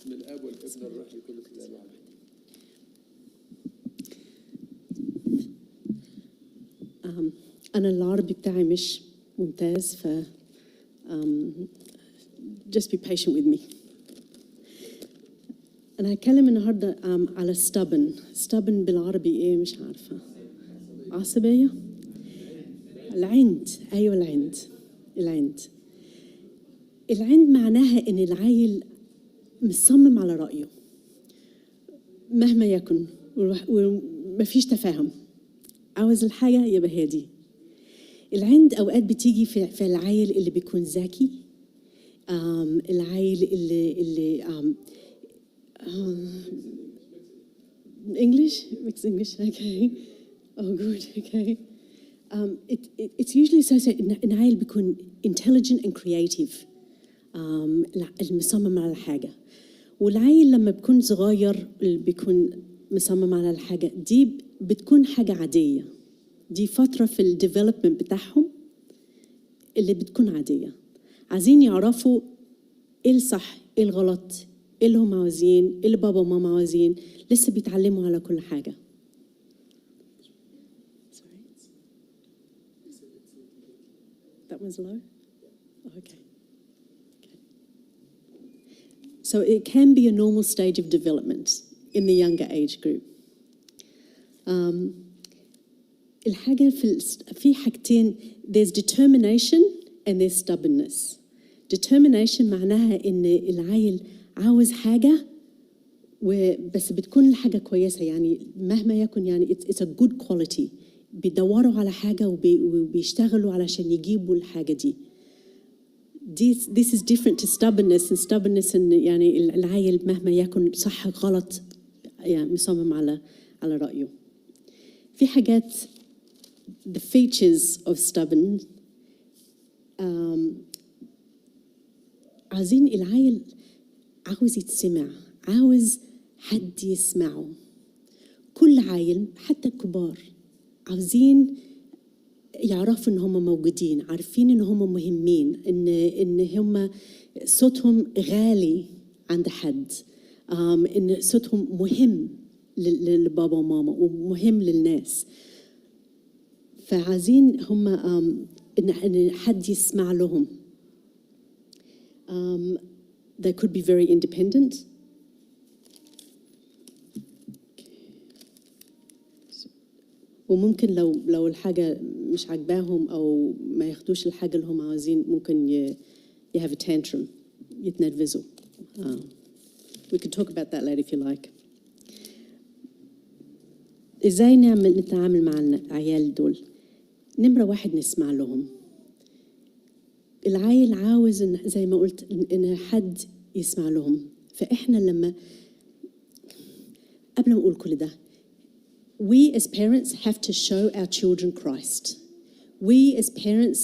باسم الاب والابن والروح القدس الاله الواحد. أنا العربي بتاعي مش ممتاز ف just be patient with me. أنا هتكلم النهاردة على stubborn بالعربي إيه مش عارفة. عصبية؟ العند. أيوة العند معناها إن العيل مصمم على رأيه مهما يكن ومفيش تفاهم، عاوز الحاجة يبقى هادي. العند أوقات بتيجي في العيل اللي بيكون ذكي، العيل اللي English? Mixed English, okay. Oh, good, okay. It's usually associated إن عيل بيكون intelligent and creative. المصمم على الحاجة. والعيل لما بيكون صغير اللي بيكون مصمم على الحاجة دي بتكون حاجة عادية. دي فترة في الديفلوبمنت بتاعهم اللي بتكون عادية. عايزين يعرفوا إيه الصح، إيه الغلط، إيه اللي هم عاوزين، إيه اللي بابا وماما عاوزين. لسه بيتعلموا على كل حاجة. That one's low? Oh, okay. So it can be a normal stage of development in the younger age group. الحاجة في حاجتين، there's determination and there's stubbornness. Determination معناها إن العيل عاوز حاجة بس بتكون الحاجة كويسة، يعني مهما يكن يعني it's a good quality. بيدوروا على حاجة وبيشتغلوا علشان يجيبوا الحاجة دي. This is different to stubbornness. And stubbornness إن يعني العيل مهما يكن صح غلط يعني مصمم على رأيه. في حاجات the features of stubborn. عاوزين العيل عاوز يتسمع، عاوز حد يسمعه. كل عيل حتى الكبار عاوزين يعرفوا إن هم موجودين، عارفين إن هم مهمين، إن هم صوتهم غالي عند حد، إن صوتهم مهم لبابا وماما ومهم للناس. فعايزين هم إن حد يسمع لهم. They could be very independent. وممكن لو الحاجة مش عجباهم أو ما ياخدوش الحاجة اللي هم عاوزين ممكن you have a tantrum، يتنرفزوا. We can talk about that later if you like. إزاي نتعامل مع العيال دول؟ نمرة واحد نسمع لهم. العيل عاوز زي ما قلت إن حد يسمع لهم. فإحنا لما قبل ما أقول كل ده we as parents have to show our children Christ. We as parents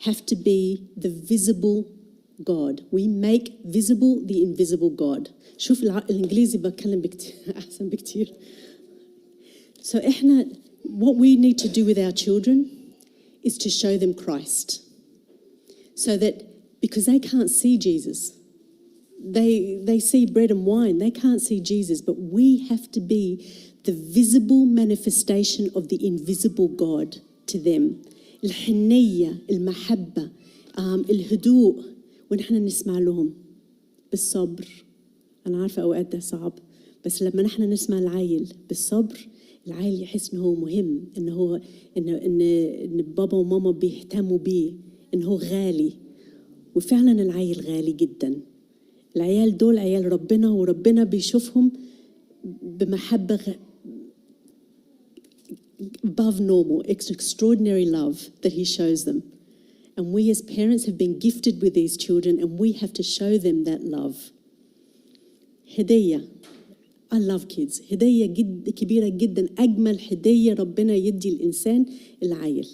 have to be the visible God. We make visible the invisible God. شوف الإنجليزي بتكلم أحسن بكتير. So إحنا what we need to do with our children is to show them Christ. So that because they can't see Jesus. They see bread and wine. They can't see Jesus, but we have to be the visible manifestation of the invisible God to them. الحنية، المحبة، الهدوء، ونحن نسمع لهم بالصبر. أنا عارفة أوقات ده صعب، بس لما نحن نسمع العيل بالصبر، العيل يحس إنه هو مهم، إن بابا وماما بيهتموا بيه، إنه هو غالي. وفعلا العيل غالي جدا. العيال دول عيال ربنا، وربنا بيشوفهم بمحبة above normal, extraordinary love that he shows them. And we as parents have been gifted with these children and we have to show them that love. هدية. I love kids. هدية كبيرة جدا. أجمل هدية ربنا يدي الإنسان العيل.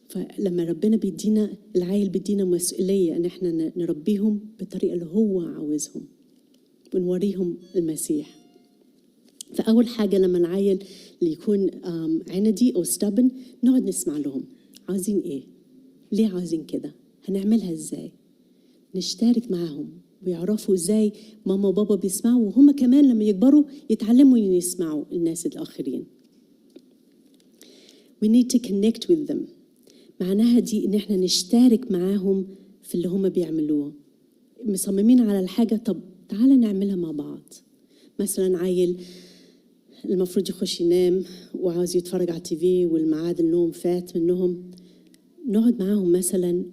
فلما ربنا بيدينا العيل بيدينا مسؤولية إن إحنا نربيهم بالطريقة اللي هو عاوزهم ونوريهم المسيح. فأول حاجة لما العيل اللي يكون عندي أو stubborn نقعد نسمع لهم. عاوزين إيه؟ ليه عاوزين كده؟ هنعملها إزاي؟ نشترك معهم ويعرفوا إزاي ماما وبابا بيسمعوا، وهم كمان لما يكبروا يتعلموا إن يسمعوا الناس الآخرين. We need to connect with them. معناها دي إن إحنا نشترك معاهم في اللي هم بيعملوه. مصممين على الحاجة، طب تعال نعملها مع بعض. مثلا عيل المفروض يخش ينام وعاوز يتفرج على التي في والميعاد النوم فات منهم، نقعد معاهم مثلا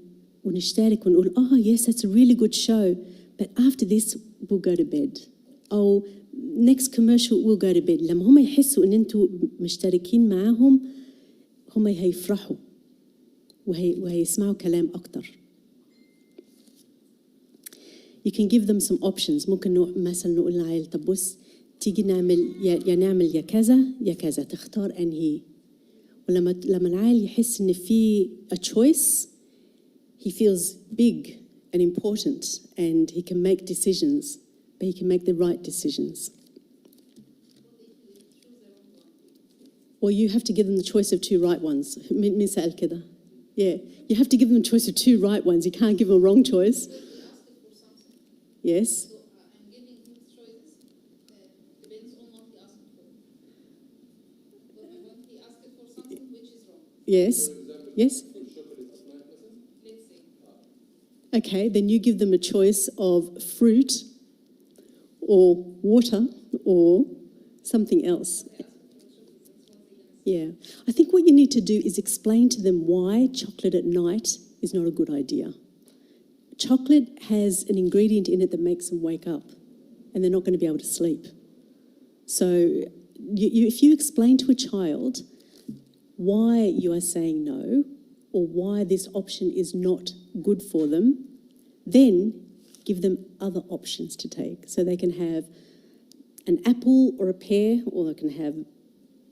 ونشترك ونقول yes, that's a really good show, but after this we'll go to bed. أو next commercial we'll go to bed. لما هم يحسوا إن أنتوا مشتركين معاهم هم هيفرحوا وهيسمعوا كلام أكتر. You can give them some options. ممكن مثلا نقول للعيل طب بص تيجي نعمل يا كذا يا كذا، تختار أنهي. ولما العيل يحس إن في a choice, he feels big and important and he can make decisions, but he can make the right decisions. Or you have to give them the choice of two right ones. مين سأل كده؟ Yeah, you have to give them a choice of two right ones. You can't give them a wrong choice. Yes. So I'm giving him choices depends on what he asked for. But when he asked for something which is wrong. Yes. Yes. Let's say. Okay, then you give them a choice of fruit or water or something else. Yeah. I think what you need to do is explain to them why chocolate at night is not a good idea. Chocolate has an ingredient in it that makes them wake up and they're not going to be able to sleep. So if you explain to a child why you are saying no or why this option is not good for them, then give them other options to take. So they can have an apple or a pear, or they can have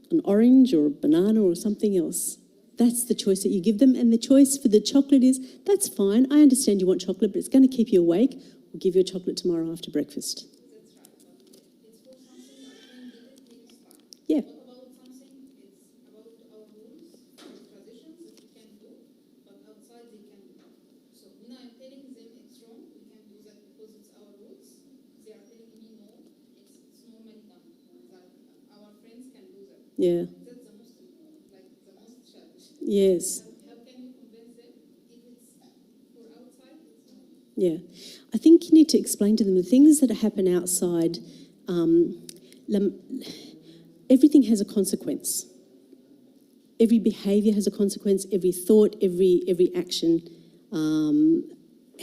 an orange or a banana or something else. That's the choice that you give them. And the choice for the chocolate is, that's fine, I understand you want chocolate, but it's going to keep you awake. We'll give you a chocolate tomorrow after breakfast. That's right. But it's for something I can get it, maybe it's fine. Yeah. What about something, it's about our rules, our traditions that we can do, but outside they can do. So when I'm telling them it's wrong, we can do that because it's our rules. They are telling me no, it's normally done. That our friends can do that. Yeah. That's the most, like the most challenge. Yes. How can you convince them if it's for outside, it's not? Yeah. I think you need to explain to them the things that happen outside. Everything has a consequence. Every behavior has a consequence. Every thought, every action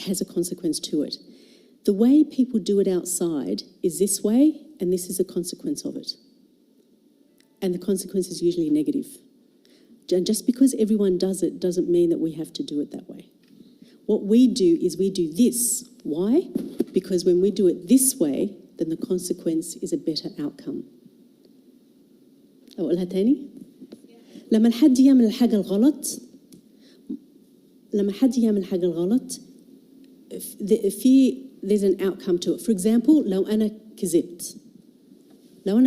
has a consequence to it. The way people do it outside is this way, and this is a consequence of it. And the consequence is usually negative. And just because everyone does it doesn't mean that we have to do it that way. What we do is we do this. Why? Because when we do it this way, then the consequence is a better outcome. أقولها تاني؟ لما حد يعمل الحاجة الغلط، there's an outcome to it. For example, لو أنا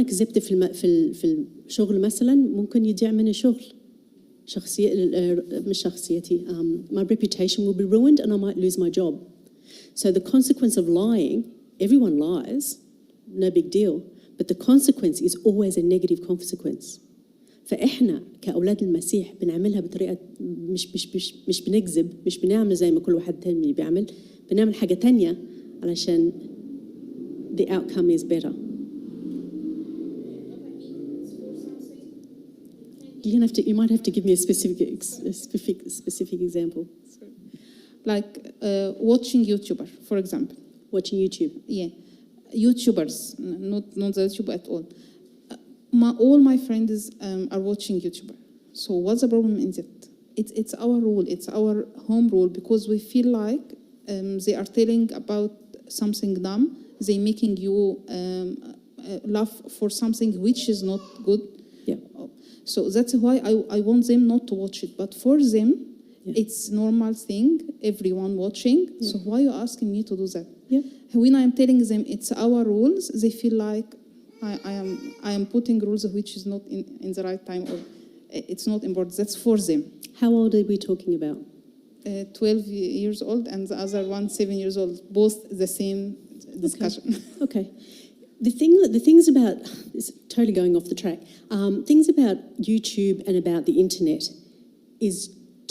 كذبت في الشغل مثلا ممكن يضيع مني شغل. مش شخصيتي. My reputation will be ruined and I might lose my job. So the consequence of lying, everyone lies, no big deal, but the consequence is always a negative consequence. فإحنا كأولاد المسيح بنعملها بطريقة مش بنكذب، مش بنعمل زي ما كل واحد تاني بيعمل، بنعمل حاجة تانية علشان the outcome is better. You might have to give me a specific example. Like watching YouTuber, for example. Watching YouTube. Yeah, YouTubers, not the YouTube at all. All my friends are watching YouTuber. So what's the problem in that? It's our rule. It's our home rule because we feel like they are telling about something dumb. They making you laugh for something which is not good. Yeah. So that's why I want them not to watch it. But for them, Yeah. it's normal thing, everyone watching. Yeah. So why are you asking me to do that? Yeah. When I'm telling them it's our rules, they feel like I am putting rules which is not in the right time or it's not important. That's for them. How old are we talking about? 12 years old and the other one 7 years old. Both the same discussion. Okay. The things about, it's totally going off the track, things about YouTube and about the internet is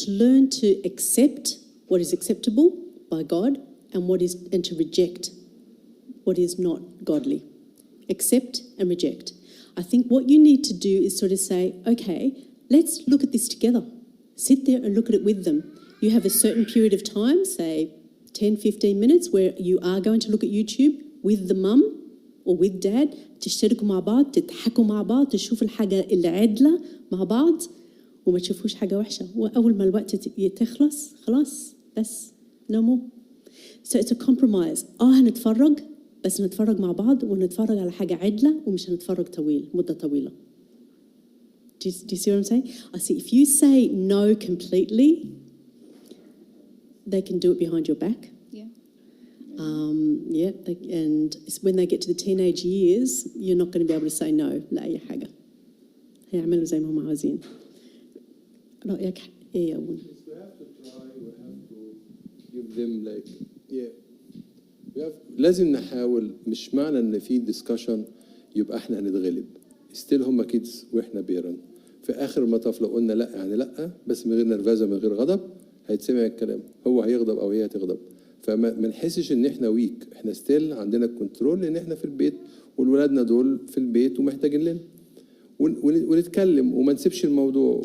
to learn to accept what is acceptable by God and to reject what is not godly. Accept and reject. I think what you need to do is sort of say, okay, let's look at this together. Sit there and look at it with them. You have a certain period of time, say 10, 15 minutes, where you are going to look at YouTube with the mum or with dad. تشتركوا مع بعض، تضحكوا مع بعض، تشوفوا الحاجة العدلة مع بعض وما تشوفوش حاجة وحشة. وأول ما الوقت تخلص خلاص بس no more. So it's a compromise. هنتفرج بس نتفرج مع بعض ونتفرج على حاجة عدلة ومش هنتفرج مدة طويلة. Do you see what I'm saying? I see. If you say no completely, they can do it behind your back. And when they get to the teenage years, you're not going to be able to say no لأي حاجة. هيعملوا زي ما هم عايزين. رأيك إيه يا أبونا؟ We have to try, we have to give them like, لازم نحاول. مش معنى إن في discussion يبقى إحنا هنتغلب. still هم kids وإحنا بيرن. في آخر المطاف لو قلنا لأ يعني لأ، بس من غير نرفزة من غير غضب هيتسمع الكلام. هو هيغضب أو هي هتغضب. فما نحسش إن إحنا ويك، إحنا still عندنا الكنترول لأن إحنا في البيت والولادنا دول في البيت ومحتاجين لنا. ونتكلم وما نسيبش الموضوع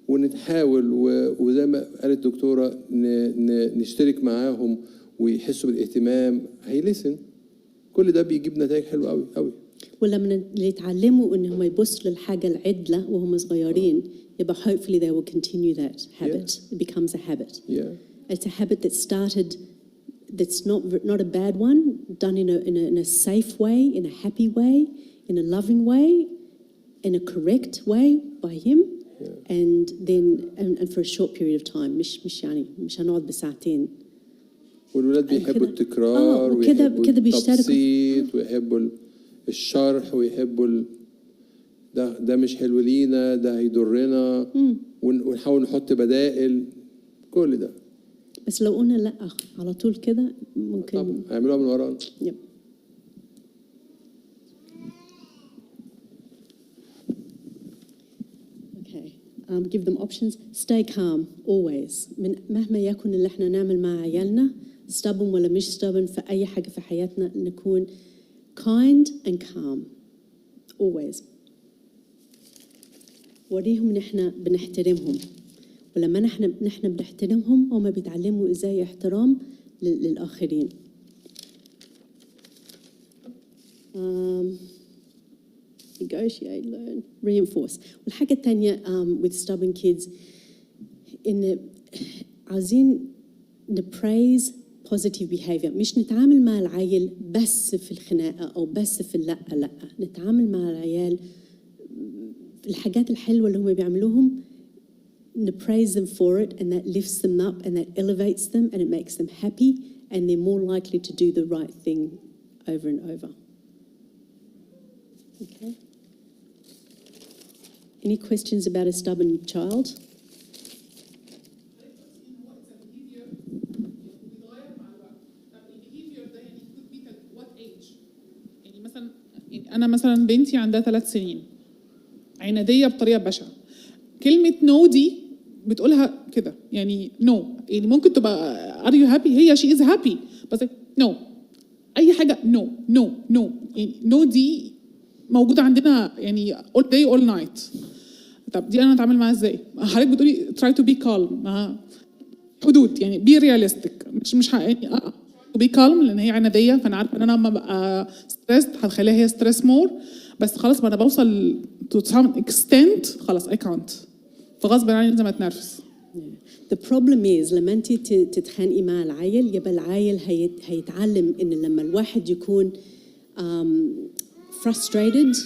ونتحاول وزي ما قالت الدكتورة نشترك معاهم ويحسوا بالاهتمام. هيلسن. كل ده بيجيب نتائج حلوة قوي قوي. ولما يتعلموا إنهم يبصوا للحاجة العدلة وهم صغيرين يبقى hopefully they will continue that habit. Yeah. It becomes a habit. Yeah. It's a habit that started, that's not a bad one, done in a safe way, in a happy way, in a loving way, in a correct way by him. Yeah. And then and for a short period of time. مش هنقعد بساعتين. والولاد بيحبوا التكرار ويحبوا التبسيط ويحبوا الشرح ويحبوا ده مش حلو لينا، ده هيضرنا، ونحاول نحط بدائل. كل ده بس لو قلنا لا على طول كده ممكن طبعا هيعملوها من ورانا. Yep. Okay. Give them options. Stay calm always. من مهما يكن اللي احنا نعمل مع عيالنا stubborn ولا مش stubborn في أي حاجة في حياتنا نكون kind and calm always. وريهم نحن بنحترمهم. ولما نحن بنحترمهم هم بيتعلموا ازاي احترام للآخرين. Negotiate, learn, reinforce. والحاجة الثانية with stubborn kids إن عايزين نpraise positive behavior. مش نتعامل مع العيل بس في الخناقة أو بس في لا نتعامل مع العيال الحاجات الحلوة اللي هم بيعملوهم. Praise them for it, and that lifts them up and that elevates them and it makes them happy and they're more likely to do the right thing over and over. Okay. Any questions about a stubborn child? أنا مثلا بنتي عندها 3 سنين عنادية بطريقة بشعة. كلمة نو دي بتقولها كده يعني نو يعني ممكن تبقى are you happy هي she is happy بس نو أي حاجة نو نو نو يعني نو دي موجودة عندنا يعني all day all night. طب دي أنا أتعامل معاها إزاي؟ حضرتك بتقولي try to be calm. حدود يعني be realistic مش يعني to be calm لأن هي عنادية فأنا عارفة إن أنا لما ببقى stressed هتخليها هي stress more بس خلاص ما أنا بوصل to some extent خلاص I can't فغصب عني لازم أتنرفز. The problem is لما أنت تتخانقي مع العيل يبقى العيل هيتعلم إن لما الواحد يكون frustrated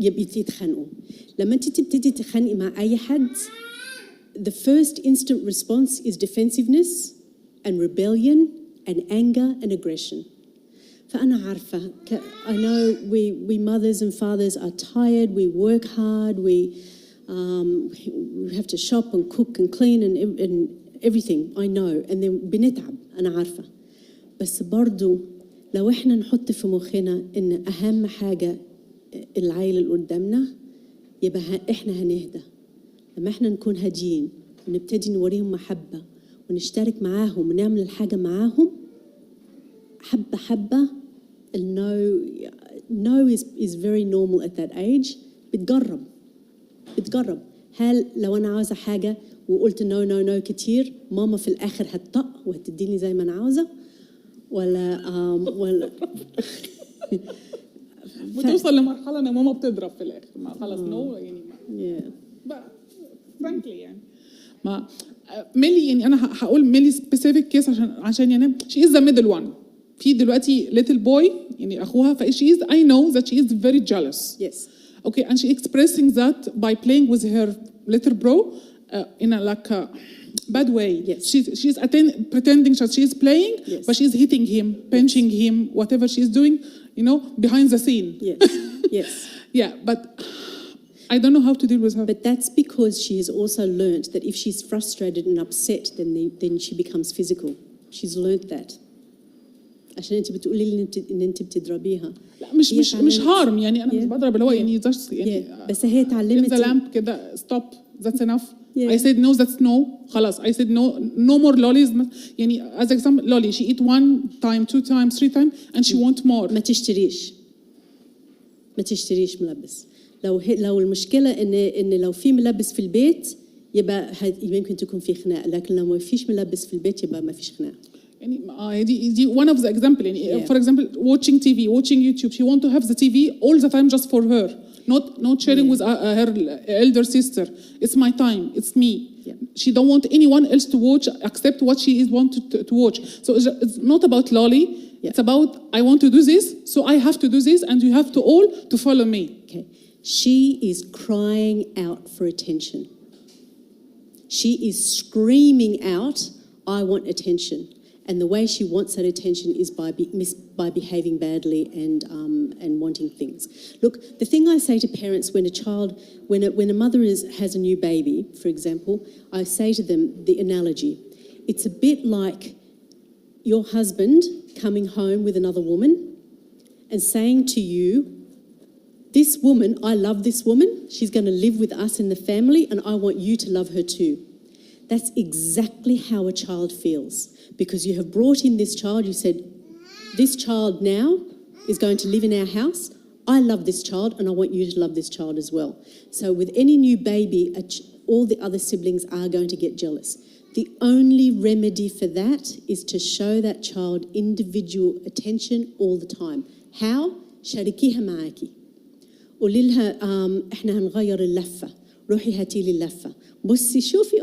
يبقى يتخانقوا. لما أنت تبتدي تتخانقي مع أي حد the first instant response is defensiveness and rebellion and anger and aggression. فأنا عارفة I know we mothers and fathers are tired, we work hard, we have to shop and cook and clean and everything I know and then بنتعب أنا عارفة بس برضو لو احنا نحط في مخنا ان اهم حاجه العيل اللي قدامنا، يبقى احنا هنهدى. لما احنا نكون هاديين ونبتدي نوريهم محبه ونشترك معاهم ونعمل الحاجه معاهم حبه حبه. no is very normal at that age. بتجرب هل لو انا عاوزه حاجه وقلت نو كتير، ماما في الاخر هتطق وهتديني زي ما انا عاوزه، ولا بتوصل لمرحله ان ماما بتضرب في الاخر، ما خلاص نو يعني بقى frankly يعني ما ميلي. يعني انا هقول ميلي سبيسيفيك كيس عشان يعني she is the middle one. في دلوقتي little boy يعني اخوها، ف she is I know that she is very jealous. Yes. Okay, and she expressing that by playing with her little bro in a like a bad way. Yes. She's pretending that she's playing, yes. but she's hitting him, pinching him, whatever she's doing, you know, behind the scene. Yes. Yes. Yeah, but I don't know how to deal with her. But that's because she has also learnt that if she's frustrated and upset, then she becomes physical. She's learnt that. عشان انت بتقولي لي ان انت بتضربيها. لا مش هارم يعني انا مش بضرب اللي هو يعني just يعني بس هي اتعلمت in the lamp كده stop that's enough. Yeah. I said no that's no خلاص. I said no more lollies. يعني as example lolly she eat 1 time 2 times 3 times and she want more. ما تشتريش ملبس. لو المشكلة ان لو في ملبس في البيت يبقى يمكن تكون في خناقة، لكن لو ما فيش ملبس في البيت يبقى ما فيش خناقة. يعني دي one of the example يعني for example watching TV, watching YouTube, she want to have the TV all the time just for her, not sharing with her elder sister. It's my time, it's me. She don't want anyone else to watch except what she is wanted to watch. So it's not about lolly. It's about I want to do this, so I have to do this, and you have to all to follow me. Okay. She is crying out for attention. She is screaming out, I want attention. And the way she wants that attention is by behaving badly and wanting things. Look, the thing I say to parents when a mother has a new baby, for example, I say to them the analogy. It's a bit like your husband coming home with another woman and saying to you, this woman, I love this woman, she's going to live with us in the family and I want you to love her too. That's exactly how a child feels. Because you have brought in this child, you said, this child now is going to live in our house. I love this child and I want you to love this child as well. So with any new baby, all the other siblings are going to get jealous. The only remedy for that is to show that child individual attention all the time. How? شاركيها معاكي. قولي لها احنا هنغير اللفة، روحي هاتي لي اللفة، بصي شوفي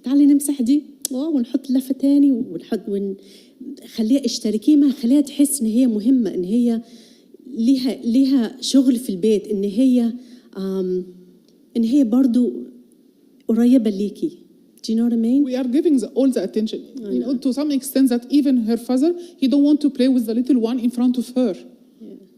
تعالي نمسح دي ونحط لفة تاني خليها اشتركي معها، خليها تحس ان هي مهمة، ان هي ليها شغل في البيت، ان هي برضو قريبة ليكي. Do you know what I mean? We are giving all the attention, you know, to some extent that even her father, he don't want to play with the little one in front of her.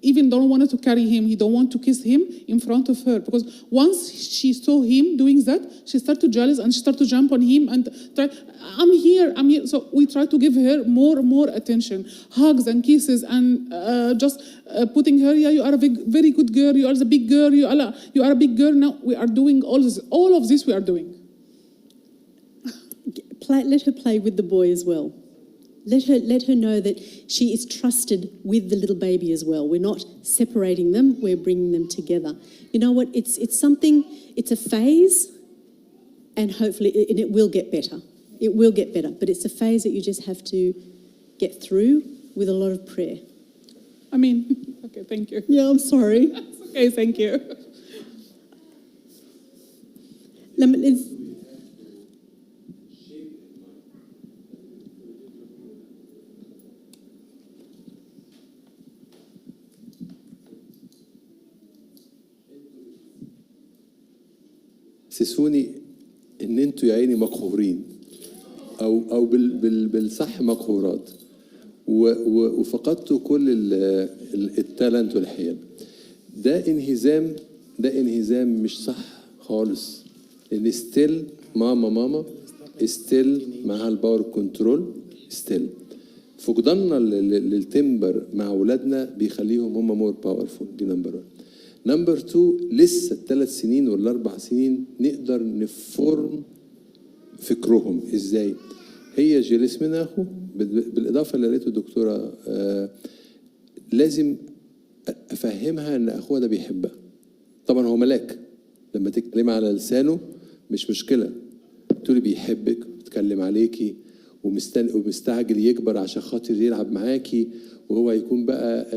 Even don't want to carry him, he don't want to kiss him in front of her, because once she saw him doing that, she started to jealous and she started to jump on him and try, I'm here. So we try to give her more attention, hugs and kisses and just putting her, yeah, you are a very good girl, you are the big girl, you are a big girl. Now we are doing all of this we are doing. Let her play with the boy as well. Let her know that she is trusted with the little baby as well. We're not separating them, we're bringing them together. You know what, it's something, it's a phase, and hopefully it will get better. It will get better, but it's a phase that you just have to get through with a lot of prayer. I mean, okay, thank you. Yeah, I'm sorry. It's okay, thank you. حسسوني ان انتوا يا عيني مقهورين او بالصح مقهورات وفقدتوا كل التالنت والحيل. ده انهزام مش صح خالص، لان ستيل ماما ستيل معاها الباور كنترول ستيل. فقداننا للتمبر مع اولادنا بيخليهم هم مور باورفول. دي نمبر 1. نمبر 2 لسه ال3 سنين وال4 سنين نقدر نفورم فكرهم ازاي. هي جلس من اخو بالاضافه اللي قالته الدكتوره لازم افهمها ان اخوها ده بيحبها. طبعا هو ملاك لما تتكلمي على لسانه مش مشكله، تقولي بيحبك بيتكلم عليكي ومستعجل يكبر عشان خاطر يلعب معاكي وهو يكون بقى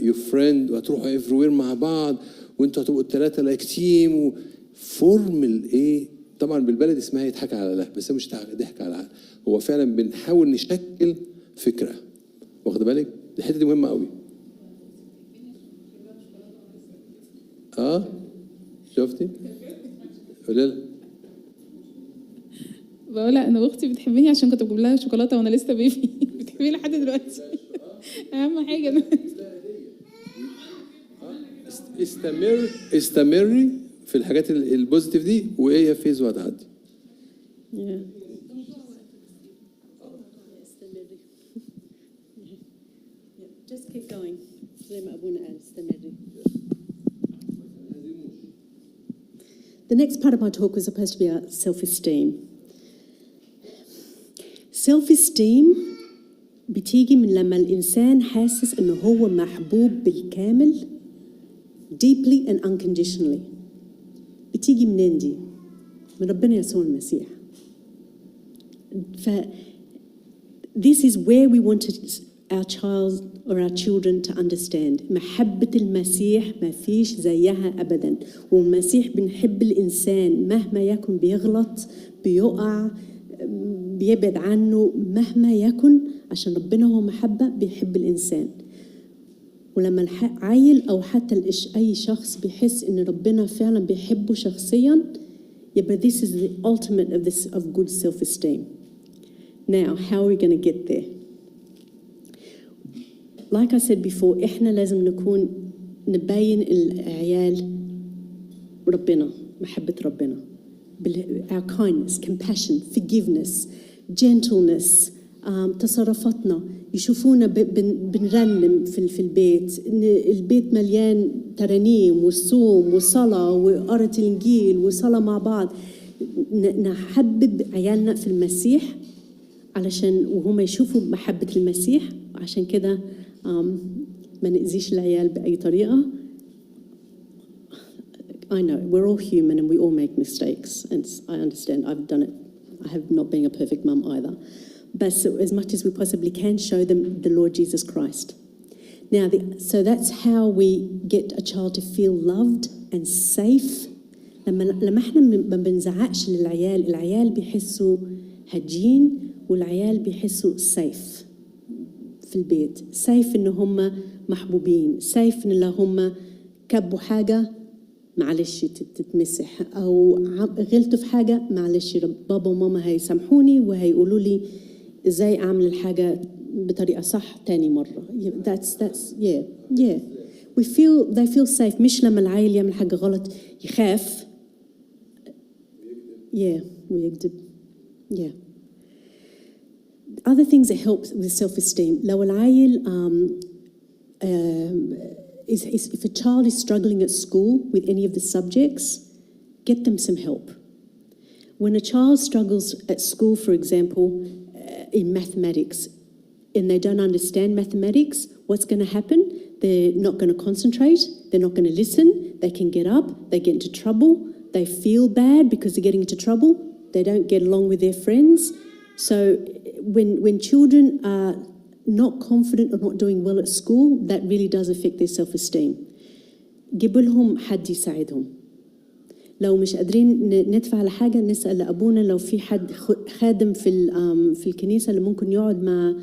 يور فريند وهتروحوا افري مع بعض وانتوا هتبقوا الثلاثه لايك تيم فورمال ايه. طبعا بالبلد اسمها يضحك على لا، بس مش ضحك على عقل، هو فعلا بنحاول نشكل فكره. واخد بالك؟ الحته دي مهمه قوي. شفتي؟ قولي لها. بقول انا اختي بتحبني عشان كنت بجيب لها شوكولاته وانا لسه بيبي. بتحبني لحد دلوقتي. اهم حاجه استمري في الحاجات البوزيتيف دي وهي فيز وهتعدي. Just keep going. زي ما أبونا قال استمري. The next part of my talk was supposed to be about self-esteem. Self-esteem بتيجي من لما الإنسان حاسس إنه هو محبوب بالكامل deeply and unconditionally. بتيجي منين دي؟ من ربنا يسوع المسيح. This is where we wanted our child or our children to understand. محبة المسيح ما فيش زيها أبدا، والمسيح بنحب الإنسان مهما يكن، بيغلط بيقع بيبعد عنه مهما يكن، عشان ربنا هو محبة بيحب الإنسان. ولما العيل أو حتى أي شخص بيحس إن ربنا فعلا بيحبه شخصيا، يبقى this is the ultimate of good self-esteem. Now, how are we going to get there? Like I said before, إحنا لازم نبين العيال ربنا، محبة ربنا. Our kindness, compassion, forgiveness, gentleness, تصرفاتنا. يشوفونا بنرنم في البيت، البيت مليان ترانيم والصوم والصلاة وقراءة الإنجيل وصلاة مع بعض. نحبب عيالنا في المسيح علشان وهم يشوفوا محبة المسيح. عشان كده ما نأذيش العيال بأي طريقة. I know we're all human and we all make mistakes, and I understand. I've done it. I have not been a perfect mum either, but so as much as we possibly can, show them the Lord Jesus Christ. Now, so that's how we get a child to feel loved and safe. لما احنا ما بنزعقش للعيال، العيال بيحسوا هجين والعيال بيحسوا safe في البيت. safe إن هم محبوبين، safe إن لو هم كبوا حاجة معلش تتمسح، أو غلطوا في حاجة معلش بابا وماما هيسامحوني وهيقولوا لي إزاي أعمل الحاجة بطريقة صح تاني مرة. That's yeah. They feel safe. مش لما العيل يعمل حاجة غلط يخاف. ويكذب. Other things that help with self-esteem. لو العيل if a child is struggling at school with any of the subjects, get them some help. When a child struggles at school, for example, in mathematics, and they don't understand mathematics, what's going to happen? They're not going to concentrate, they're not going to listen, they can get up, they get into trouble, they feel bad because they're getting into trouble, they don't get along with their friends. So when children are not confident or not doing well at school, that really does affect their self-esteem. جيبوا لهم حد يساعدهم. لو مش قادرين ندفع على حاجة، نسأل أبونا لو في حد خادم في الكنيسة اللي ممكن يقعد مع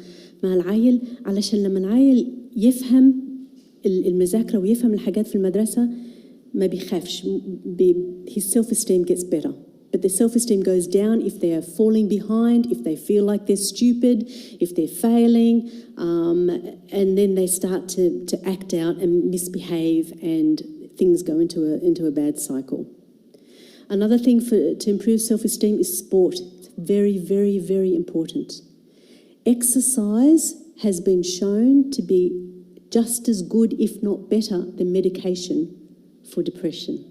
العيل، علشان لما العيل يفهم المذاكرة ويفهم الحاجات في المدرسة ما بيخافش. His self-esteem gets better. But the self-esteem goes down if they are falling behind, if they feel like they're stupid, if they're failing, and then they start to act out and misbehave, and things go into a bad cycle. Another thing to improve self-esteem is sport. It's very, very, very important. Exercise has been shown to be just as good, if not better, than medication for depression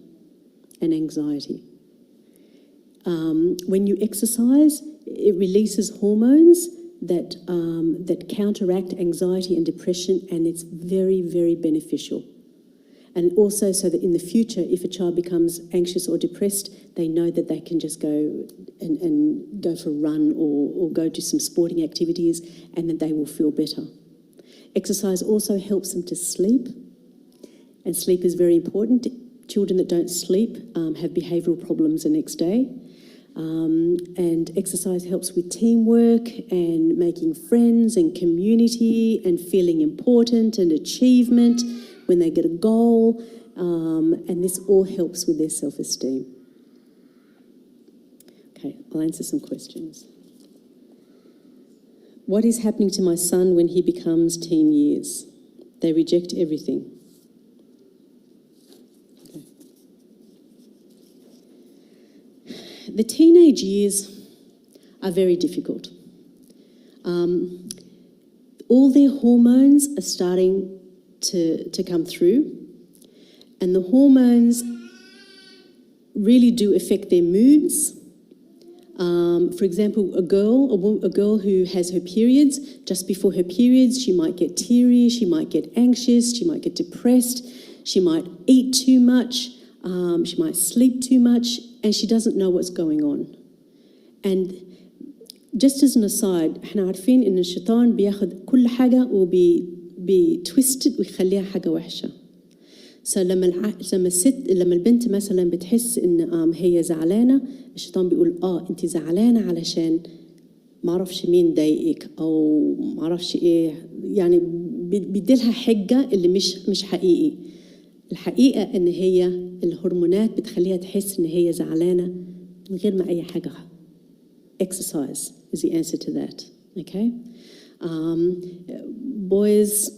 and anxiety. When you exercise, it releases hormones that counteract anxiety and depression, and it's very, very beneficial. And also so that in the future, if a child becomes anxious or depressed, they know that they can just go and go for a run or go do some sporting activities, and that they will feel better. Exercise also helps them to sleep, and sleep is very important. Children that don't sleep have behavioural problems the next day. And exercise helps with teamwork and making friends and community and feeling important and achievement when they get a goal. And this all helps with their self-esteem. Okay, I'll answer some questions. What is happening to my son when he becomes teen years? They reject everything. Okay. The teenage years are very difficult. All their hormones are starting to come through, and the hormones really do affect their moods. For example, a girl who has her periods, just before her periods, she might get teary, she might get anxious, she might get depressed, she might eat too much, she might sleep too much, and she doesn't know what's going on. And just as an aside, احنا عارفين إن الشيطان بياخد كل حاجة بتويستد ويخليها حاجة وحشة. لما البنت مثلا بتحس ان هي زعلانه، الشيطان بيقول انت زعلانه علشان ما اعرفش مين ضايقك او ما اعرفش ايه، يعني بيديلها حجه اللي مش حقيقي. الحقيقه ان هي الهرمونات بتخليها تحس ان هي زعلانه من غير ما اي حاجه. Exercise is the answer to that. Okay, boys.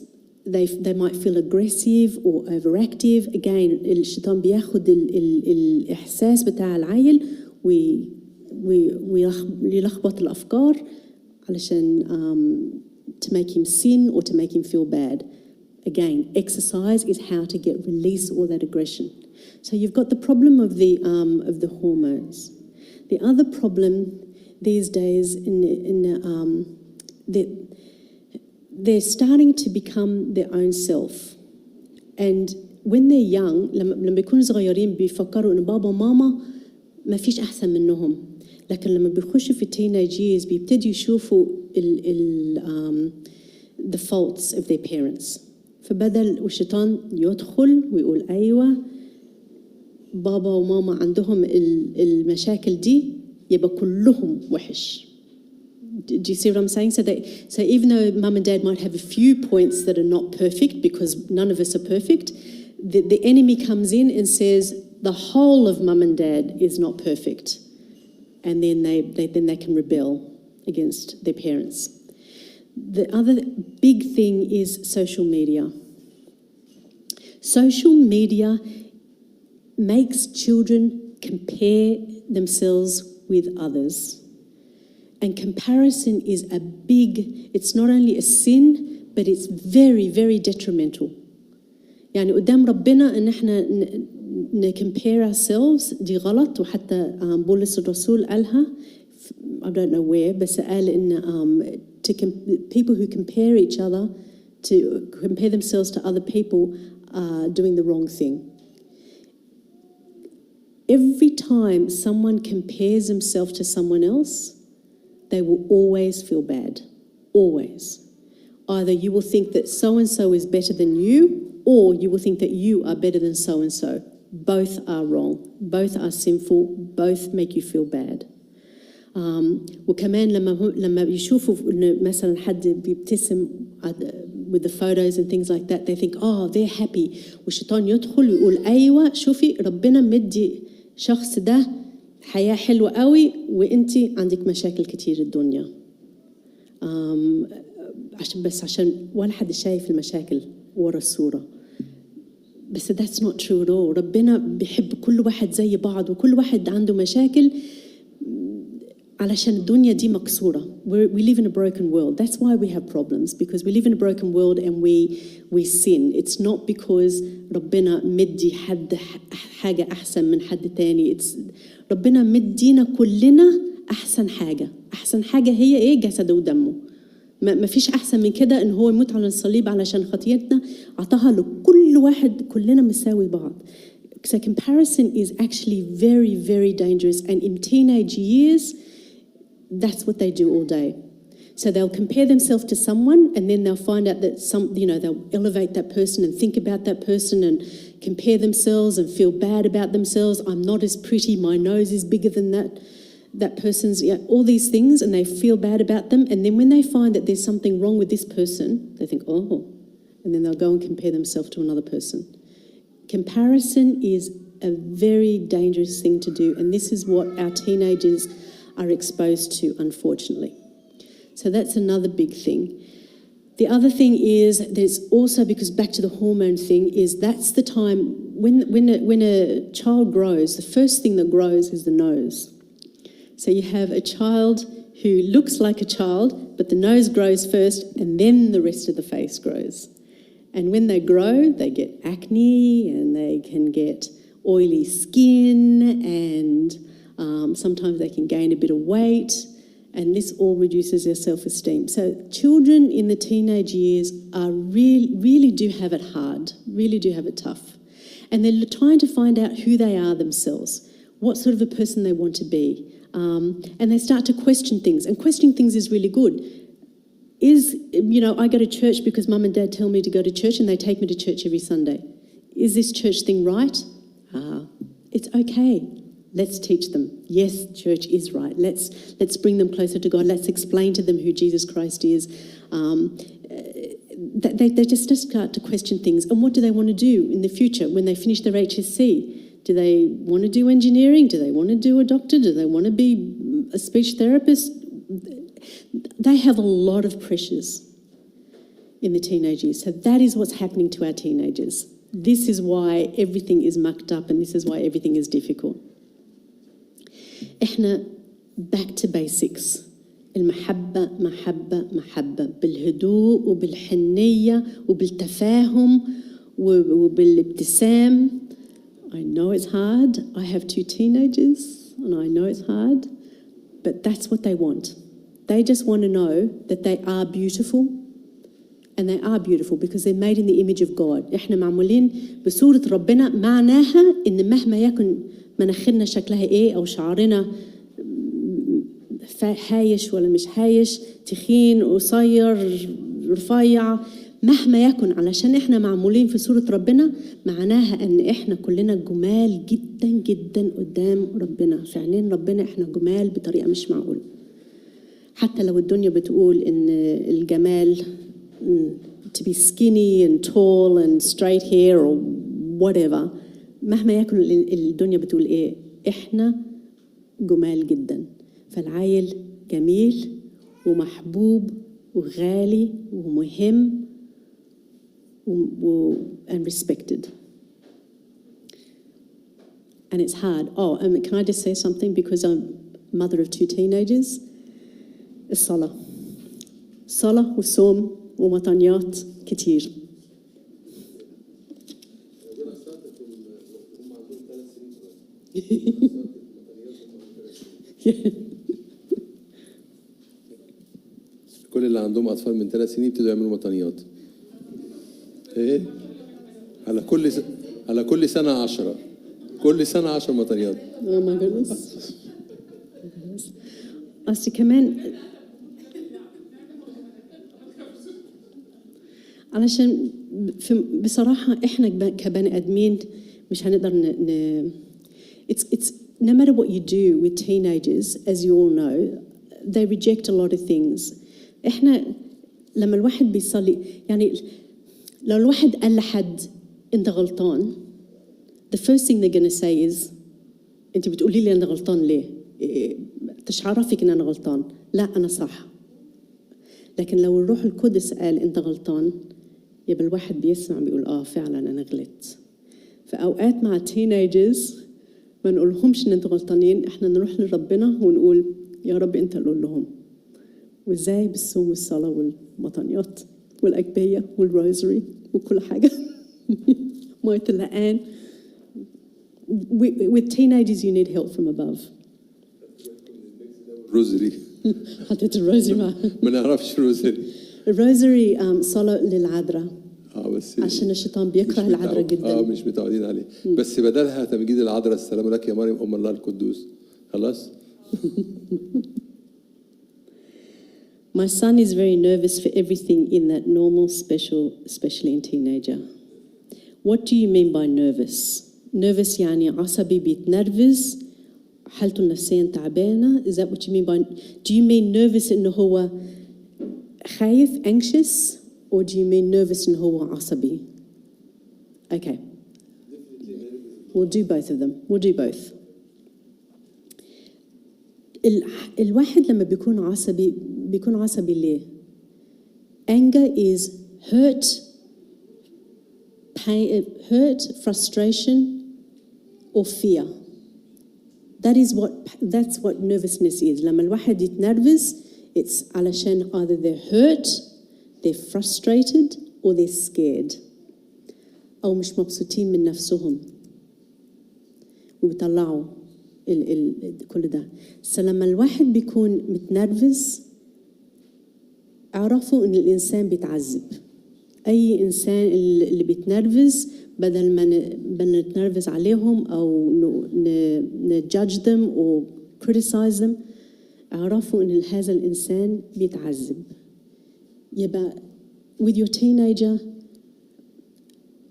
They might feel aggressive or overactive. Again, الشيطان بياخد الإحساس بتاع العيل ويلخبط الأفكار علشان to make him sin or to make him feel bad. Again, exercise is how to release all that aggression. So you've got the problem of the hormones. The other problem these days they're starting to become their own self. And when they're young, لما بيكونوا صغيرين بيفكروا إن بابا وماما ما فيش أحسن منهم. لكن لما بيخشوا في teenage years بيبتدوا يشوفوا the faults of their parents. فبدل والشيطان يدخل ويقول أيوة بابا وماما عندهم المشاكل دي يبقى كلهم وحش. Do you see what I'm saying? So even though mum and dad might have a few points that are not perfect, because none of us are perfect, the enemy comes in and says the whole of mum and dad is not perfect, and then they can rebel against their parents. The other big thing is social media. Social media makes children compare themselves with others. And comparison is it's not only a sin, but it's very, very detrimental. يعني قدام ربنا إن إحنا compare ourselves دي غلط، وحتى بولس الرسول قالها I don't know where، بس قال إن people who compare each other, to compare themselves to other people, are doing the wrong thing. Every time someone compares himself to someone else, they will always feel bad. Always. Either you will think that so-and-so is better than you, or you will think that you are better than so-and-so. Both are wrong. Both are sinful. Both make you feel bad. وكمان لما يشوفوا مثلا حد بيبتسم with the photos and things like that, they think, they're happy. والشيطان يدخل ويقول أيوة شوفي ربنا مدي شخص ده حياة حلوة قوي وانتي عندك مشاكل كتير الدنيا. عشان ولا حد شايف المشاكل ورا الصورة. بس that's not true at all. ربنا بيحب كل واحد زي بعض، وكل واحد عنده مشاكل علشان الدنيا دي مكسورة. We live in a broken world. That's why we have problems, because we live in a broken world and we sin. It's not because ربنا مدي حد حاجة أحسن من حد تاني. ربنا مدينا كلنا أحسن حاجة. أحسن حاجة هي إيه؟ جسده ودمه. ما فيش أحسن من كده إن هو يموت على الصليب علشان خطيتنا. عطاها لكل واحد، كلنا مساوي بعض. So comparison is actually very, very dangerous. And in teenage years, that's what they do all day. So they'll compare themselves to someone, and then they'll find out that they'll elevate that person and think about that person and compare themselves and feel bad about themselves. I'm not as pretty. My nose is bigger than that person's. All these things, and they feel bad about them. And then when they find that there's something wrong with this person, they think, oh, and then they'll go and compare themselves to another person. Comparison is a very dangerous thing to do, and this is what our teenagers are exposed to, unfortunately. So that's another big thing. The other thing is there's also, because back to the hormone thing, is that's the time when a child grows, the first thing that grows is the nose. So you have a child who looks like a child, but the nose grows first and then the rest of the face grows. And when they grow, they get acne and they can get oily skin, and sometimes they can gain a bit of weight, and this all reduces their self-esteem. So children in the teenage years are really do have it hard, really do have it tough. And they're trying to find out who they are themselves, what sort of a person they want to be. And they start to question things, and questioning things is really good. I go to church because mum and dad tell me to go to church and they take me to church every Sunday. Is this church thing right? It's okay. Let's teach them. Yes, church is right. Let's bring them closer to God. Let's explain to them who Jesus Christ is. They just start to question things. And what do they want to do in the future when they finish their HSC? Do they want to do engineering? Do they want to do a doctor? Do they want to be a speech therapist? They have a lot of pressures in the teenage years. So that is what's happening to our teenagers. This is why everything is mucked up, and this is why everything is difficult. إحنا back to basics. المحبة محبة محبة بالهدوء وبالحنية وبالتفاهم وبالابتسام. I know it's hard. I have 2 teenagers and I know it's hard, but that's what they want. They just want to know that they are beautiful, and they are beautiful because they're made in the image of God. إحنا معمولين بصورة ربنا، معناها إن مهما يكن مناخيرنا شكلها إيه أو شعرنا هايش ولا مش هايش، تخين قصير رفيع، مهما يكن، علشان إحنا معمولين في صورة ربنا، معناها إن إحنا كلنا جمال جدا جدا قدام ربنا. في عينين ربنا إحنا جمال بطريقة مش معقولة. حتى لو الدنيا بتقول إن الجمال to be skinny and tall and straight hair or whatever، مهما يكن الدنيا بتقول إيه، إحنا جمال جدا. فالعيل جميل ومحبوب وغالي ومهم and respected. And it's hard. Oh, and can I just say something, because I'm a mother of 2 teenagers? الصلاة والصوم ومطانيات كتير. كل اللي عندهم أطفال من 3 سنين ابتدوا يعملوا مطانيات. إيه؟ على كل سنة 10. كل سنة 10 مطانيات. Oh my goodness. أصل كمان علشان بصراحة إحنا كبني آدمين مش هنقدر It's no matter what you do with teenagers, as you all know, they reject a lot of things. إحنا لما الواحد بيصلي، يعني لو الواحد قال لحد أنت غلطان، the first thing they're going to say is أنت بتقولي لي أنا غلطان ليه؟ إيش عرفك إن أنا غلطان؟ لا أنا صح. لكن لو الروح القدس قال أنت غلطان، يبقى الواحد بيسمع بيقول فعلا أنا غلطت. فأوقات مع teenagers ما نقولهمش إن أنتوا غلطانين، إحنا نروح لربنا ونقول يا رب أنت اللي قول لهم. وإزاي؟ بالصوم والصلاة والمطنيات والأجبية والروزري وكل حاجة. مية اللقان. With teenagers you need help from above. روزري. حطيت الروزري معاه. ما نعرفش روزري. الروزري صلاة للعذراء. بس عشان الشيطان بيكره العذراء جدا. مش متعودين عليه. بس بدلها تمجيد العذراء السلام لك يا مريم ام الله القدوس. خلاص. My son is very nervous for everything in that normal, especially in teenager. What do you mean by nervous? Nervous يعني عصبي بيتنرفز حالته النفسية تعبانة. Is that what you mean by? Do you mean nervous إنه هو خايف anxious or do you mean nervous إنه هو عصبي? Okay. We'll do both of them. We'll do both. الواحد لما بيكون عصبي ليه؟ Anger is hurt, frustration, or fear. That's what nervousness is. لما الواحد يتنرفز it's علشان either they're hurt, they're frustrated, or they're scared. أو مش مبسوطين من نفسهم ويطلعوا كل ده. لما الواحد بيكون متنرفز اعرفوا ان الانسان بيتعذب. اي انسان اللي بيتنرفز بدل ما نتنرفز عليهم او نجادج them or criticize them اعرفوا ان هذا الانسان بيتعذب. يبقى with your teenager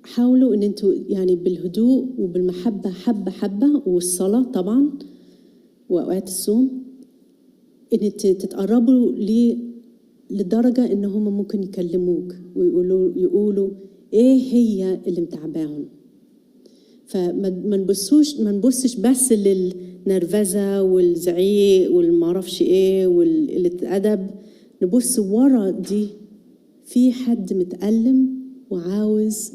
حاولوا ان انتوا يعني بالهدوء وبالمحبه حبه والصلاه طبعا واوقات الصوم ان تتقربوا لدرجه ان هم ممكن يكلموك ويقولوا ايه هي اللي متعباهم. فما نبصش بس للنرفزه والزعيق والمعرفش ايه والقله الادب. نبص ورا دي في حد متألم وعاوز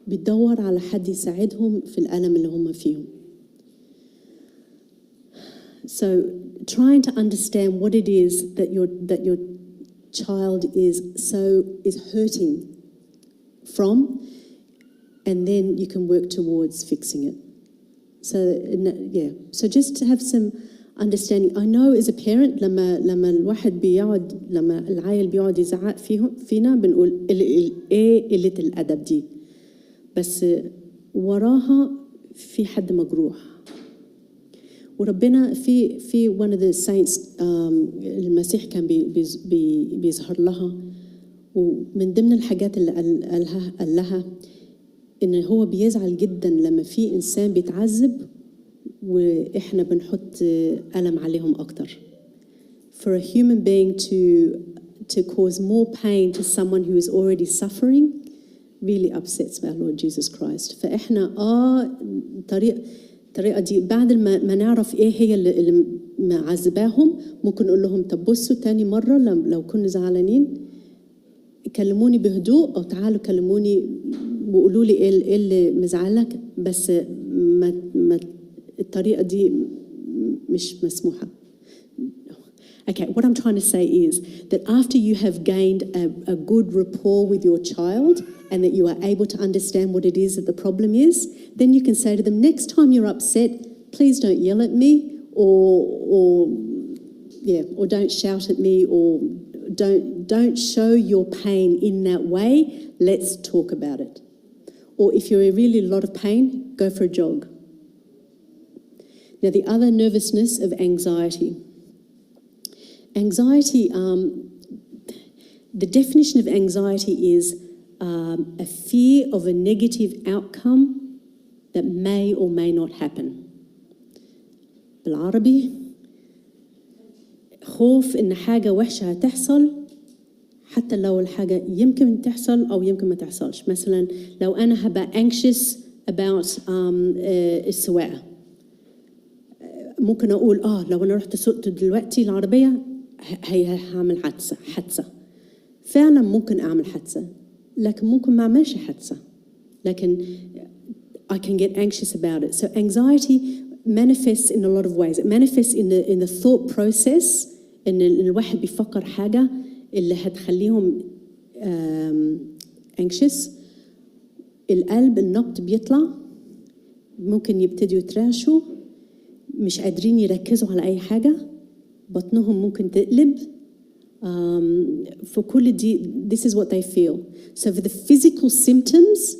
بيدور على حد يساعدهم في الألم اللي هم فيهم. So trying to understand what it is that your child is hurting from, and then you can work towards fixing it. So just to have some understanding. I know as a parent لما الواحد لما العيل بيقعد يزعق فينا بنقول ايه قلة الأدب دي. بس وراها في حد مجروح. وربنا في one of the saints المسيح كان بيظهر لها ومن ضمن الحاجات اللي قال لها إن هو بيزعل جدا لما في إنسان بيتعذب وإحنا بنحط ألم عليهم أكتر. For a human being to cause more pain to someone who is already suffering really upsets our Lord Jesus Christ. فإحنا الطريقة دي بعد ما نعرف إيه هي اللي معذباهم ممكن نقول لهم طب بصوا تاني مرة لو كنا زعلانين كلموني بهدوء أو تعالوا كلموني وقولوا لي إيه اللي مزعلك بس ما الطريقة دي مش مسموحة. Okay, what I'm trying to say is that after you have gained a good rapport with your child and that you are able to understand what it is that the problem is, then you can say to them, next time you're upset, please don't yell at me or don't shout at me or don't show your pain in that way. Let's talk about it. Or if you're in really a lot of pain, go for a jog. Now the other nervousness of anxiety. Anxiety, the definition of anxiety is a fear of a negative outcome that may or may not happen. بالعربي خوف إن حاجة وحشة هتحصل حتى لو الحاجة يمكن تحصل أو يمكن ما تحصلش. مثلا لو أنا هبقى anxious about السواقة ممكن أقول لو أنا رحت سوقت دلوقتي العربية هعمل حادثة. فعلا ممكن أعمل حادثة لكن ممكن ما أعملش حادثة لكن I can get anxious about it. So anxiety manifests in a lot of ways. It manifests in the thought process إن الواحد بيفكر حاجة اللي هتخليهم anxious. القلب النبض بيطلع، ممكن يبتدوا يترعشوا، مش قادرين يركزوا على أي حاجة، بطنهم ممكن تقلب. For كل دي, this is what they feel. So for the physical symptoms,